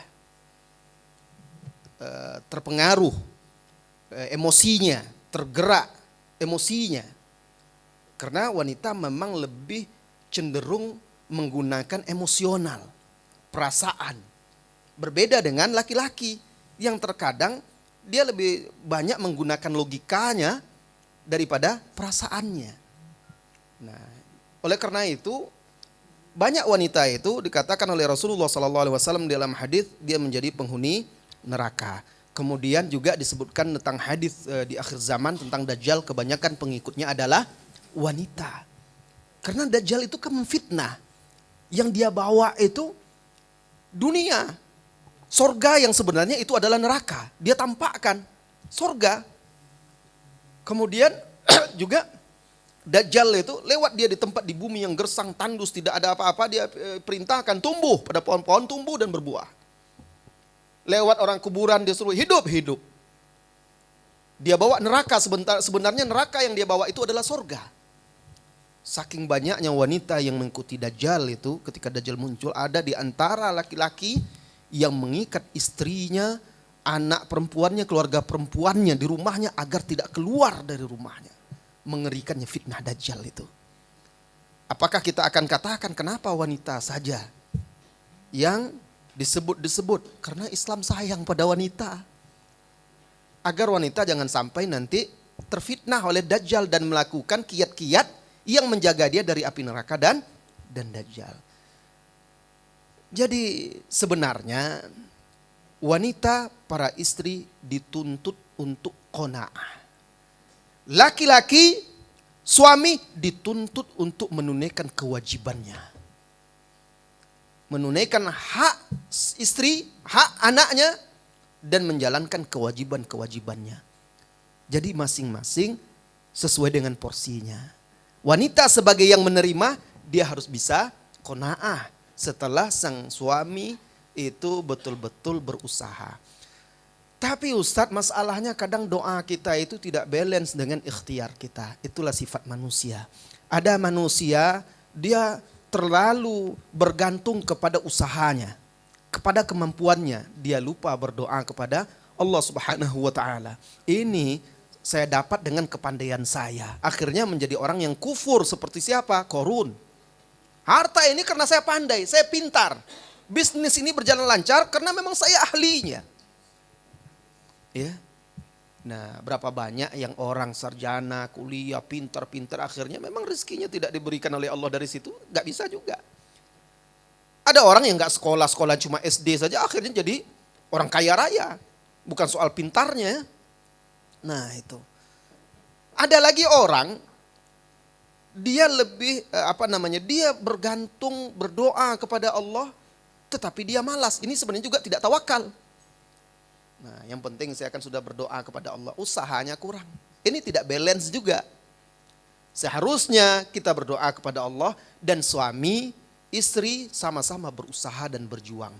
terpengaruh emosinya, tergerak emosinya. Karena wanita memang lebih cenderung menggunakan emosional, perasaan. Berbeda dengan laki-laki yang terkadang dia lebih banyak menggunakan logikanya daripada perasaannya. Nah, oleh karena itu banyak wanita itu dikatakan oleh Rasulullah SAW dalam hadis dia menjadi penghuni neraka. Kemudian juga disebutkan tentang hadis di akhir zaman tentang Dajjal, kebanyakan pengikutnya adalah wanita. Karena Dajjal itu kan memfitnah. Yang dia bawa itu dunia. Sorga yang sebenarnya itu adalah neraka. Dia tampakkan sorga. Kemudian juga Dajjal itu lewat dia di tempat di bumi yang gersang tandus, tidak ada apa-apa, dia perintahkan tumbuh pada pohon-pohon, tumbuh dan berbuah. Lewat orang kuburan dia suruh hidup. Dia bawa neraka, sebenarnya neraka yang dia bawa itu adalah sorga. Saking banyaknya wanita yang mengikuti Dajjal itu, ketika Dajjal muncul ada di antara laki-laki yang mengikat istrinya, anak perempuannya, keluarga perempuannya di rumahnya agar tidak keluar dari rumahnya. Mengerikannya fitnah Dajjal itu. Apakah kita akan katakan kenapa wanita saja yang disebut-disebut? Karena Islam sayang pada wanita. Agar wanita jangan sampai nanti terfitnah oleh Dajjal dan melakukan kiat-kiat yang menjaga dia dari api neraka dan Dajjal. Jadi sebenarnya wanita, para istri dituntut untuk qanaah. Laki-laki, suami dituntut untuk menunaikan kewajibannya. Menunaikan hak istri, hak anaknya, dan menjalankan kewajiban-kewajibannya. Jadi masing-masing sesuai dengan porsinya. Wanita sebagai yang menerima, dia harus bisa qanaah setelah sang suami itu betul-betul berusaha. Tapi Ustadz, masalahnya kadang doa kita itu tidak balance dengan ikhtiar kita. Itulah sifat manusia. Ada manusia dia terlalu bergantung kepada usahanya, kepada kemampuannya. Dia lupa berdoa kepada Allah Subhanahu wa taala. Ini saya dapat dengan kepandaian saya. Akhirnya menjadi orang yang kufur seperti siapa? Qarun. Harta ini karena saya pandai, saya pintar. Bisnis ini berjalan lancar karena memang saya ahlinya. Ya. Nah, berapa banyak yang orang sarjana, kuliah, pintar-pintar, akhirnya memang rezekinya tidak diberikan oleh Allah dari situ, nggak bisa juga. Ada orang yang nggak sekolah cuma SD saja, akhirnya jadi orang kaya raya. Bukan soal pintarnya. Nah itu. Ada lagi orang, dia lebih dia bergantung, berdoa kepada Allah, tetapi dia malas. Ini sebenarnya juga tidak tawakal. Nah, yang penting saya akan sudah berdoa kepada Allah, usahanya kurang. Ini tidak balance juga. Seharusnya kita berdoa kepada Allah dan suami, istri sama-sama berusaha dan berjuang.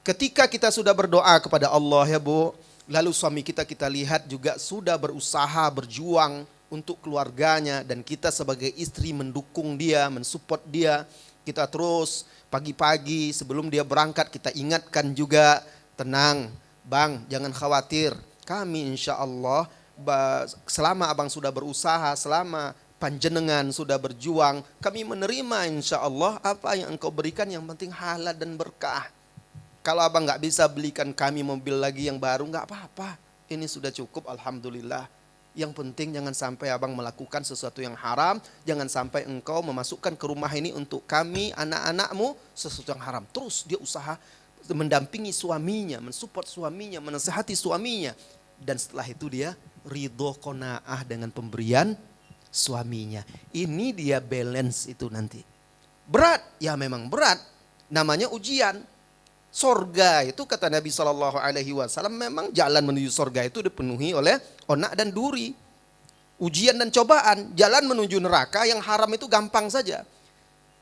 Ketika kita sudah berdoa kepada Allah ya Bu, lalu suami kita lihat juga sudah berusaha, berjuang untuk keluarganya dan kita sebagai istri mendukung dia, mensupport dia. Kita terus pagi-pagi sebelum dia berangkat kita ingatkan juga, tenang Bang, jangan khawatir. Kami insya Allah selama abang sudah berusaha, selama panjenengan sudah berjuang, kami menerima insya Allah apa yang engkau berikan, yang penting halal dan berkah. Kalau abang nggak bisa belikan kami mobil lagi yang baru, nggak apa-apa. Ini sudah cukup, alhamdulillah. Yang penting jangan sampai abang melakukan sesuatu yang haram, jangan sampai engkau memasukkan ke rumah ini untuk kami, anak-anakmu, sesuatu yang haram. Terus dia usaha mendampingi suaminya, mensupport suaminya, menasihati suaminya. Dan setelah itu dia ridho qanaah dengan pemberian suaminya. Ini dia balance itu nanti. Berat, ya memang berat. Namanya ujian. Sorga itu kata Nabi SAW memang jalan menuju sorga itu dipenuhi oleh onak dan duri. Ujian dan cobaan, jalan menuju neraka yang haram itu gampang saja.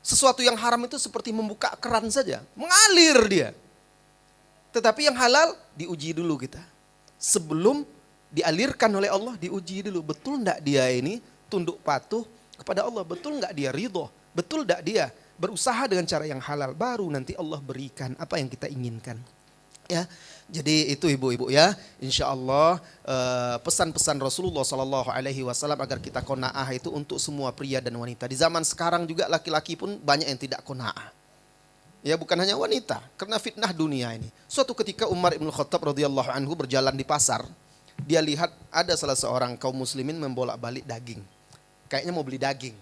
Sesuatu yang haram itu seperti membuka keran saja, mengalir dia. Tetapi yang halal diuji dulu kita. Sebelum dialirkan oleh Allah diuji dulu. Betul enggak dia ini tunduk patuh kepada Allah? Betul enggak dia ridho? Betul enggak dia berusaha dengan cara yang halal? Baru nanti Allah berikan apa yang kita inginkan. Ya, jadi itu ibu-ibu ya. Insya Allah pesan-pesan Rasulullah SAW agar kita qanaah itu untuk semua pria dan wanita. Di zaman sekarang juga laki-laki pun banyak yang tidak qanaah. Ya bukan hanya wanita, karena fitnah dunia ini. Suatu ketika Umar ibn Khattab radhiyallahu anhu berjalan di pasar, dia lihat ada salah seorang kaum muslimin membolak-balik daging. Kayaknya mau beli daging.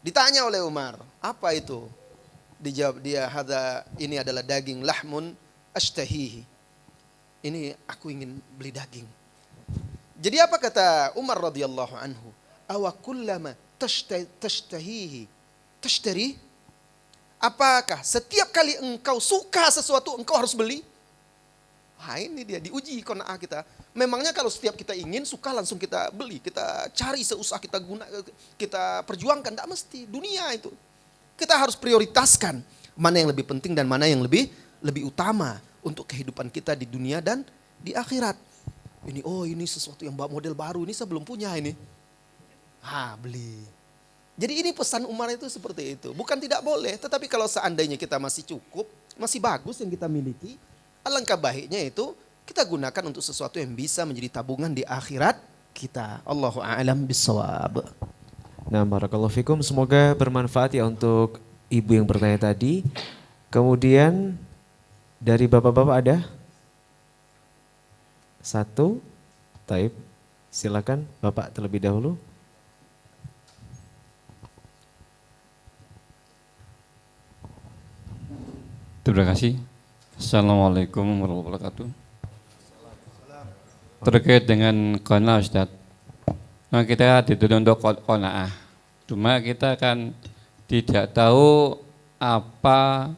Ditanya oleh Umar, apa itu? Dijawab dia, ini adalah daging lahmun ashtahihi. Ini aku ingin beli daging. Jadi apa kata Umar radhiyallahu anhu? Awa kullama tashtahihi tashtari? Apakah setiap kali engkau suka sesuatu engkau harus beli? Nah ini dia diuji qanaah kita. Memangnya kalau setiap kita ingin suka langsung kita beli, kita cari seusah kita kita perjuangkan, tidak mesti. Dunia itu kita harus prioritaskan mana yang lebih penting dan mana yang lebih utama untuk kehidupan kita di dunia dan di akhirat. Ini sesuatu yang model baru, ini saya belum punya ini. Beli. Jadi ini pesan Umar itu seperti itu. Bukan tidak boleh, tetapi kalau seandainya kita masih cukup, masih bagus yang kita miliki, alangkah baiknya itu kita gunakan untuk sesuatu yang bisa menjadi tabungan di akhirat kita. Allahu a'lam bissawab. Nah, barakallahu fikum, semoga bermanfaat ya untuk ibu yang bertanya tadi. Kemudian dari bapak-bapak ada? Satu, taib. Silakan Bapak terlebih dahulu. Terima kasih. Assalamualaikum warahmatullahi wabarakatuh. Terkait dengan qanaah Ustaz. Nah, kita dituntut untuk qanaah. Cuma kita kan tidak tahu apa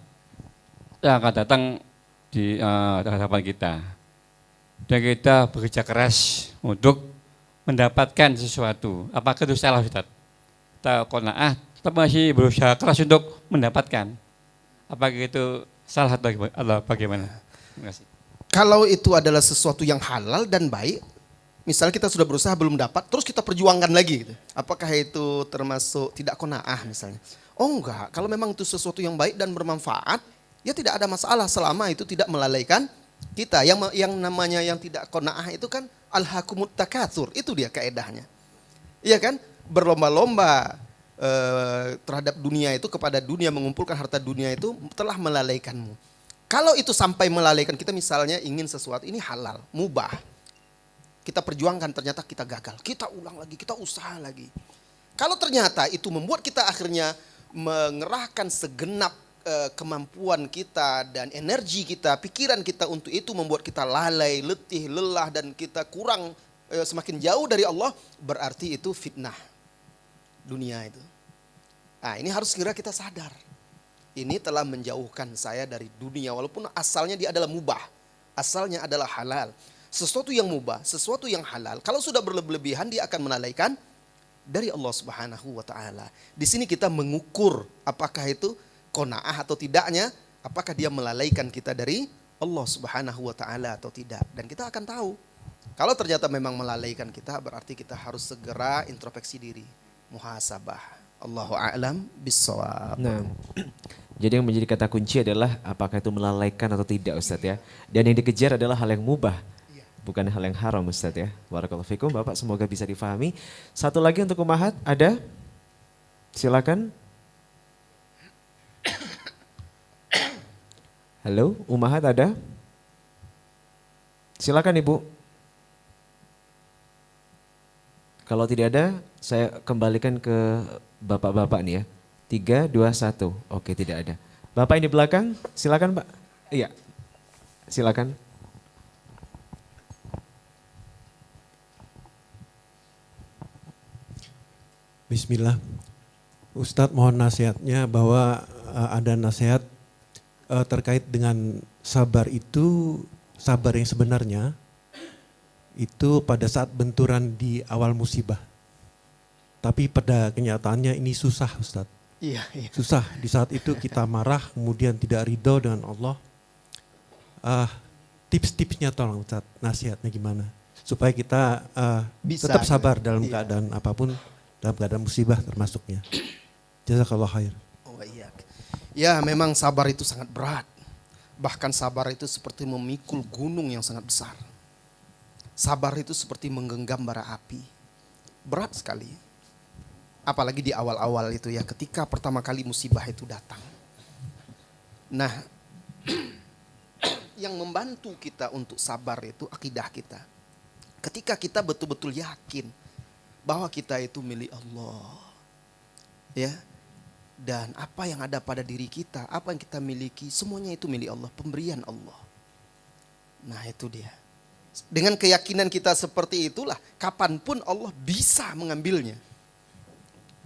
yang akan datang di hadapan kita. Dan kita bekerja keras untuk mendapatkan sesuatu. Apakah itu salah Ustaz? Kita qanaah tapi masih berusaha keras untuk mendapatkan. Apakah itu salah atau bagaimana? Terima kasih. Kalau itu adalah sesuatu yang halal dan baik, misalnya kita sudah berusaha belum dapat, terus kita perjuangkan lagi gitu. Apakah itu termasuk tidak qanaah misalnya? Oh enggak, kalau memang itu sesuatu yang baik dan bermanfaat, ya tidak ada masalah selama itu tidak melalaikan kita. Yang namanya yang tidak qanaah itu kan alhaakumut takatsur, itu dia kaedahnya. Iya kan? Berlomba-lomba terhadap dunia itu, kepada dunia, mengumpulkan harta dunia itu telah melalaikanmu. Kalau itu sampai melalaikan kita, misalnya ingin sesuatu ini halal, mubah, kita perjuangkan ternyata kita gagal. Kita ulang lagi, kita usaha lagi. Kalau ternyata itu membuat kita akhirnya mengerahkan segenap kemampuan kita dan energi kita, pikiran kita untuk itu membuat kita lalai, letih, lelah dan kita kurang semakin jauh dari Allah, berarti itu fitnah dunia itu. Nah, ini harus segera kita sadar. Ini telah menjauhkan saya dari dunia walaupun asalnya dia adalah mubah. Asalnya adalah halal. Sesuatu yang mubah, sesuatu yang halal, kalau sudah berlebihan dia akan melalaikan dari Allah Subhanahu wa taala. Di sini kita mengukur apakah itu qanaah atau tidaknya, apakah dia melalaikan kita dari Allah Subhanahu wa taala atau tidak. Dan kita akan tahu. Kalau ternyata memang melalaikan kita, berarti kita harus segera introspeksi diri, muhasabah. Allahu a'lam bissawab. Nah, jadi yang menjadi kata kunci adalah apakah itu melalaikan atau tidak Ustadz ya. Dan yang dikejar adalah hal yang mubah, bukan hal yang haram Ustadz ya. Barakallahu fikum Bapak, semoga bisa difahami. Satu lagi untuk Ummahat, ada? Silakan. Halo, Ummahat ada? Silakan Ibu. Kalau tidak ada, saya kembalikan ke Bapak-bapak nih ya. 3, 2, 1. Oke, tidak ada. Bapak ini di belakang, silakan Pak. Iya, silakan. Bismillah. Ustadz mohon nasihatnya bahwa ada nasihat terkait dengan sabar itu, sabar yang sebenarnya itu pada saat benturan di awal musibah. Tapi pada kenyataannya ini susah Ustadz. Iya. Susah di saat itu kita marah kemudian tidak ridho dengan Allah. Tips-tipsnya tolong Ustadz, nasihatnya gimana? Supaya kita Bisa, tetap sabar dalam iya. keadaan apapun, dalam keadaan musibah termasuknya. Jazakallah khair. Oh iya. Ya memang sabar itu sangat berat. Bahkan sabar itu seperti memikul gunung yang sangat besar. Sabar itu seperti menggenggam bara api. Berat sekali. Apalagi di awal-awal itu ya, ketika pertama kali musibah itu datang. Nah, yang membantu kita untuk sabar itu akidah kita. Ketika kita betul-betul yakin bahwa kita itu milik Allah. Ya. Dan apa yang ada pada diri kita, apa yang kita miliki, semuanya itu milik Allah, pemberian Allah. Nah itu dia. Dengan keyakinan kita seperti itulah, kapanpun Allah bisa mengambilnya.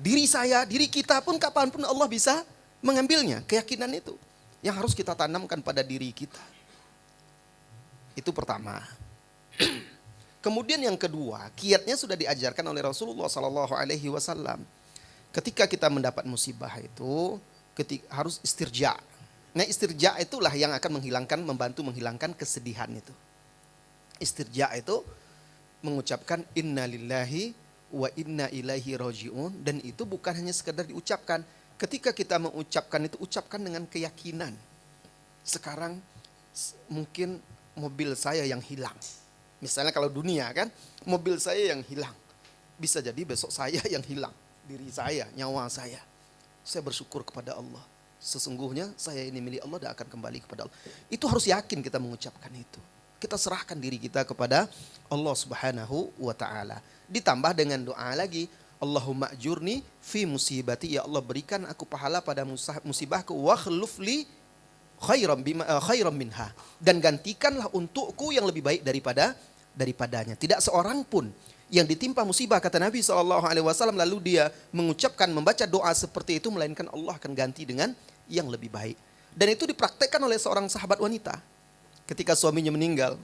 Diri saya, diri kita pun kapanpun Allah bisa mengambilnya. Keyakinan itu yang harus kita tanamkan pada diri kita. Itu pertama. Kemudian yang kedua, kiatnya sudah diajarkan oleh Rasulullah SAW. Ketika kita mendapat musibah itu, harus istirja. Nah istirja itulah yang akan membantu menghilangkan kesedihan itu. Istirja itu mengucapkan inna lillahi wa inna ilaihi raji'un. Dan itu bukan hanya sekedar diucapkan. Ketika kita mengucapkan itu, ucapkan dengan keyakinan. Sekarang mungkin mobil saya yang hilang. Misalnya kalau dunia kan, mobil saya yang hilang. Bisa jadi besok saya yang hilang. Diri saya, nyawa saya. Saya bersyukur kepada Allah. Sesungguhnya saya ini milik Allah dan akan kembali kepada Allah. Itu harus yakin kita mengucapkan itu. Kita serahkan diri kita kepada Allah Subhanahu wa taala. Ditambah dengan doa lagi, Allahumma ajurni fi musibati, ya Allah berikan aku pahala pada musibahku wa khlufli khairam minha, dan gantikanlah untukku yang lebih baik daripadanya. Tidak seorang pun yang ditimpa musibah, kata Nabi SAW, lalu dia mengucapkan, membaca doa seperti itu, melainkan Allah akan ganti dengan yang lebih baik. Dan itu dipraktekkan oleh seorang sahabat wanita ketika suaminya meninggal.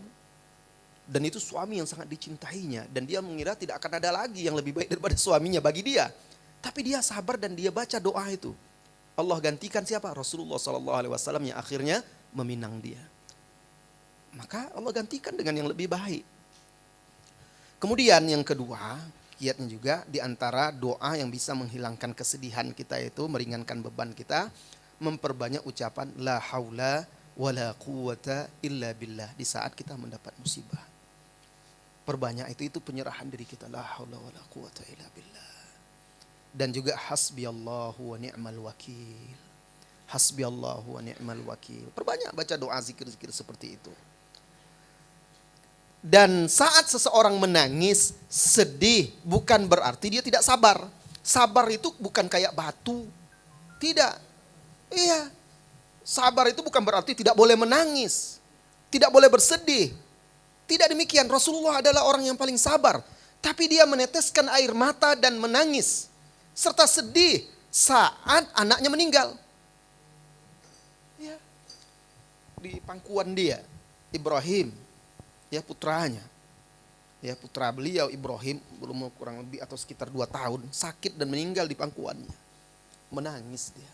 Dan itu suami yang sangat dicintainya, dan dia mengira tidak akan ada lagi yang lebih baik daripada suaminya bagi dia. Tapi dia sabar dan dia baca doa itu. Allah gantikan siapa? Rasulullah SAW yang akhirnya meminang dia. Maka Allah gantikan dengan yang lebih baik. Kemudian yang kedua, kiatnya juga di antara doa yang bisa menghilangkan kesedihan kita itu, meringankan beban kita, memperbanyak ucapan la haula wala quwata illa billah di saat kita mendapat musibah. Perbanyak itu penyerahan diri kita, la haula wala quwata illa billah. Dan juga hasbiyallahu wa ni'mal wakil. Hasbiyallahu wa ni'mal wakil. Perbanyak baca doa zikir-zikir seperti itu. Dan saat seseorang menangis, sedih, bukan berarti dia tidak sabar. Sabar itu bukan kayak batu. Tidak. Iya. Sabar itu bukan berarti tidak boleh menangis. Tidak boleh bersedih. Tidak demikian. Rasulullah adalah orang yang paling sabar. Tapi dia meneteskan air mata dan menangis. Serta sedih saat anaknya meninggal. Ya. Di pangkuan dia, Ibrahim, ya putranya. Ya putra beliau Ibrahim belum kurang lebih atau sekitar 2 tahun sakit dan meninggal di pangkuannya. Menangis dia.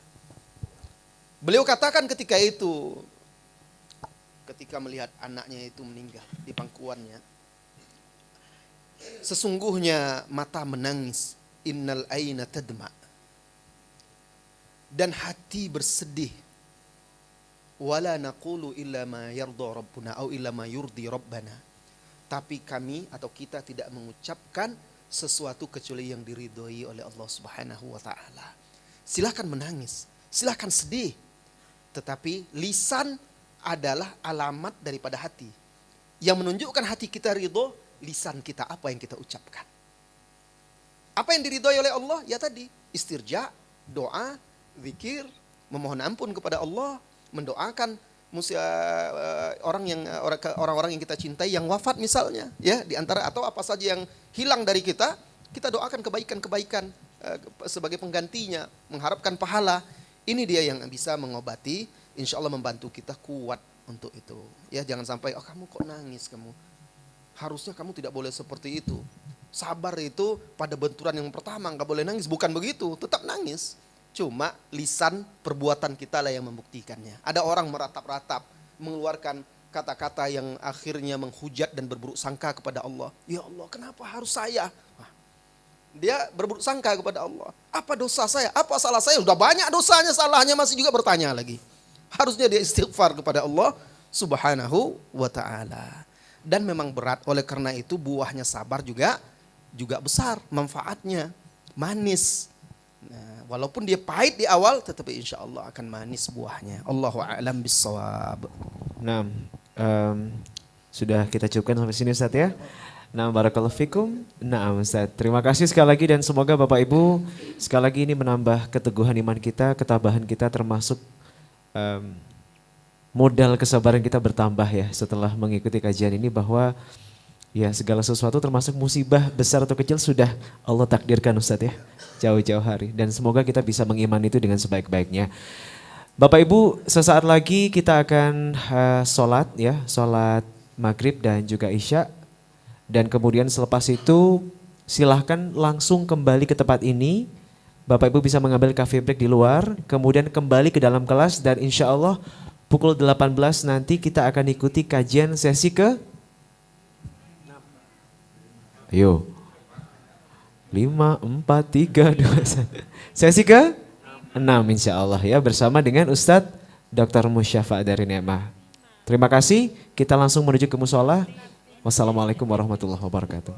Beliau katakan ketika itu, ketika melihat anaknya itu meninggal di pangkuannya, sesungguhnya mata menangis, innal aina tadma, dan hati bersedih, wala naqulu illa ma yarda rabbuna au illa ma yurdi rabbana, tapi kami atau kita tidak mengucapkan sesuatu kecuali yang diridhoi oleh Allah Subhanahu wa taala. Silakan menangis, silakan sedih, tetapi lisan adalah alamat daripada hati. Yang menunjukkan hati kita ridho, lisan kita apa yang kita ucapkan. Apa yang diridhoi oleh Allah? Ya tadi, istirja, doa, zikir, memohon ampun kepada Allah, mendoakan orang-orang yang kita cintai yang wafat misalnya, ya di antara atau apa saja yang hilang dari kita doakan kebaikan-kebaikan sebagai penggantinya, mengharapkan pahala. Ini dia yang bisa mengobati, insya Allah membantu kita kuat untuk itu. Ya jangan sampai, oh kamu kok nangis kamu. Harusnya kamu tidak boleh seperti itu. Sabar itu pada benturan yang pertama nggak boleh nangis, bukan begitu, tetap nangis. Cuma lisan perbuatan kita lah yang membuktikannya. Ada orang meratap-ratap, mengeluarkan kata-kata yang akhirnya menghujat dan berburuk sangka kepada Allah. Ya Allah, kenapa harus saya? Dia berburuk sangka kepada Allah. Apa dosa saya? Apa salah saya? Sudah banyak dosanya, salahnya masih juga bertanya lagi. Harusnya dia istighfar kepada Allah Subhanahu wa ta'ala. Dan memang berat, oleh karena itu buahnya sabar juga besar manfaatnya, manis. Nah, walaupun dia pahit di awal, tetapi insya Allah akan manis buahnya. Allahu a'lam bissawab. Nah, sudah kita cukupkan sampai sini Ustaz ya. Nah, barakallahu fikum. Nah, Ustaz, terima kasih sekali lagi dan semoga Bapak Ibu sekali lagi ini menambah keteguhan iman kita, ketabahan kita, termasuk modal kesabaran kita bertambah ya setelah mengikuti kajian ini, bahwa ya segala sesuatu termasuk musibah besar atau kecil sudah Allah takdirkan Ustadz ya, jauh-jauh hari. Dan semoga kita bisa mengimani itu dengan sebaik-baiknya. Bapak Ibu, sesaat lagi kita akan sholat ya, sholat maghrib dan juga isya. Dan kemudian selepas itu silahkan langsung kembali ke tempat ini. Bapak Ibu bisa mengambil coffee break di luar, kemudian kembali ke dalam kelas, dan insya Allah pukul 18 nanti kita akan ikuti kajian sesi ke 5, 4, 3, 2, 1. Sesi ke 6 insya Allah ya, bersama dengan Ustadz Dr. Musyafa dari Ni'mah. Terima kasih, kita langsung menuju ke musola. Wassalamualaikum warahmatullahi wabarakatuh.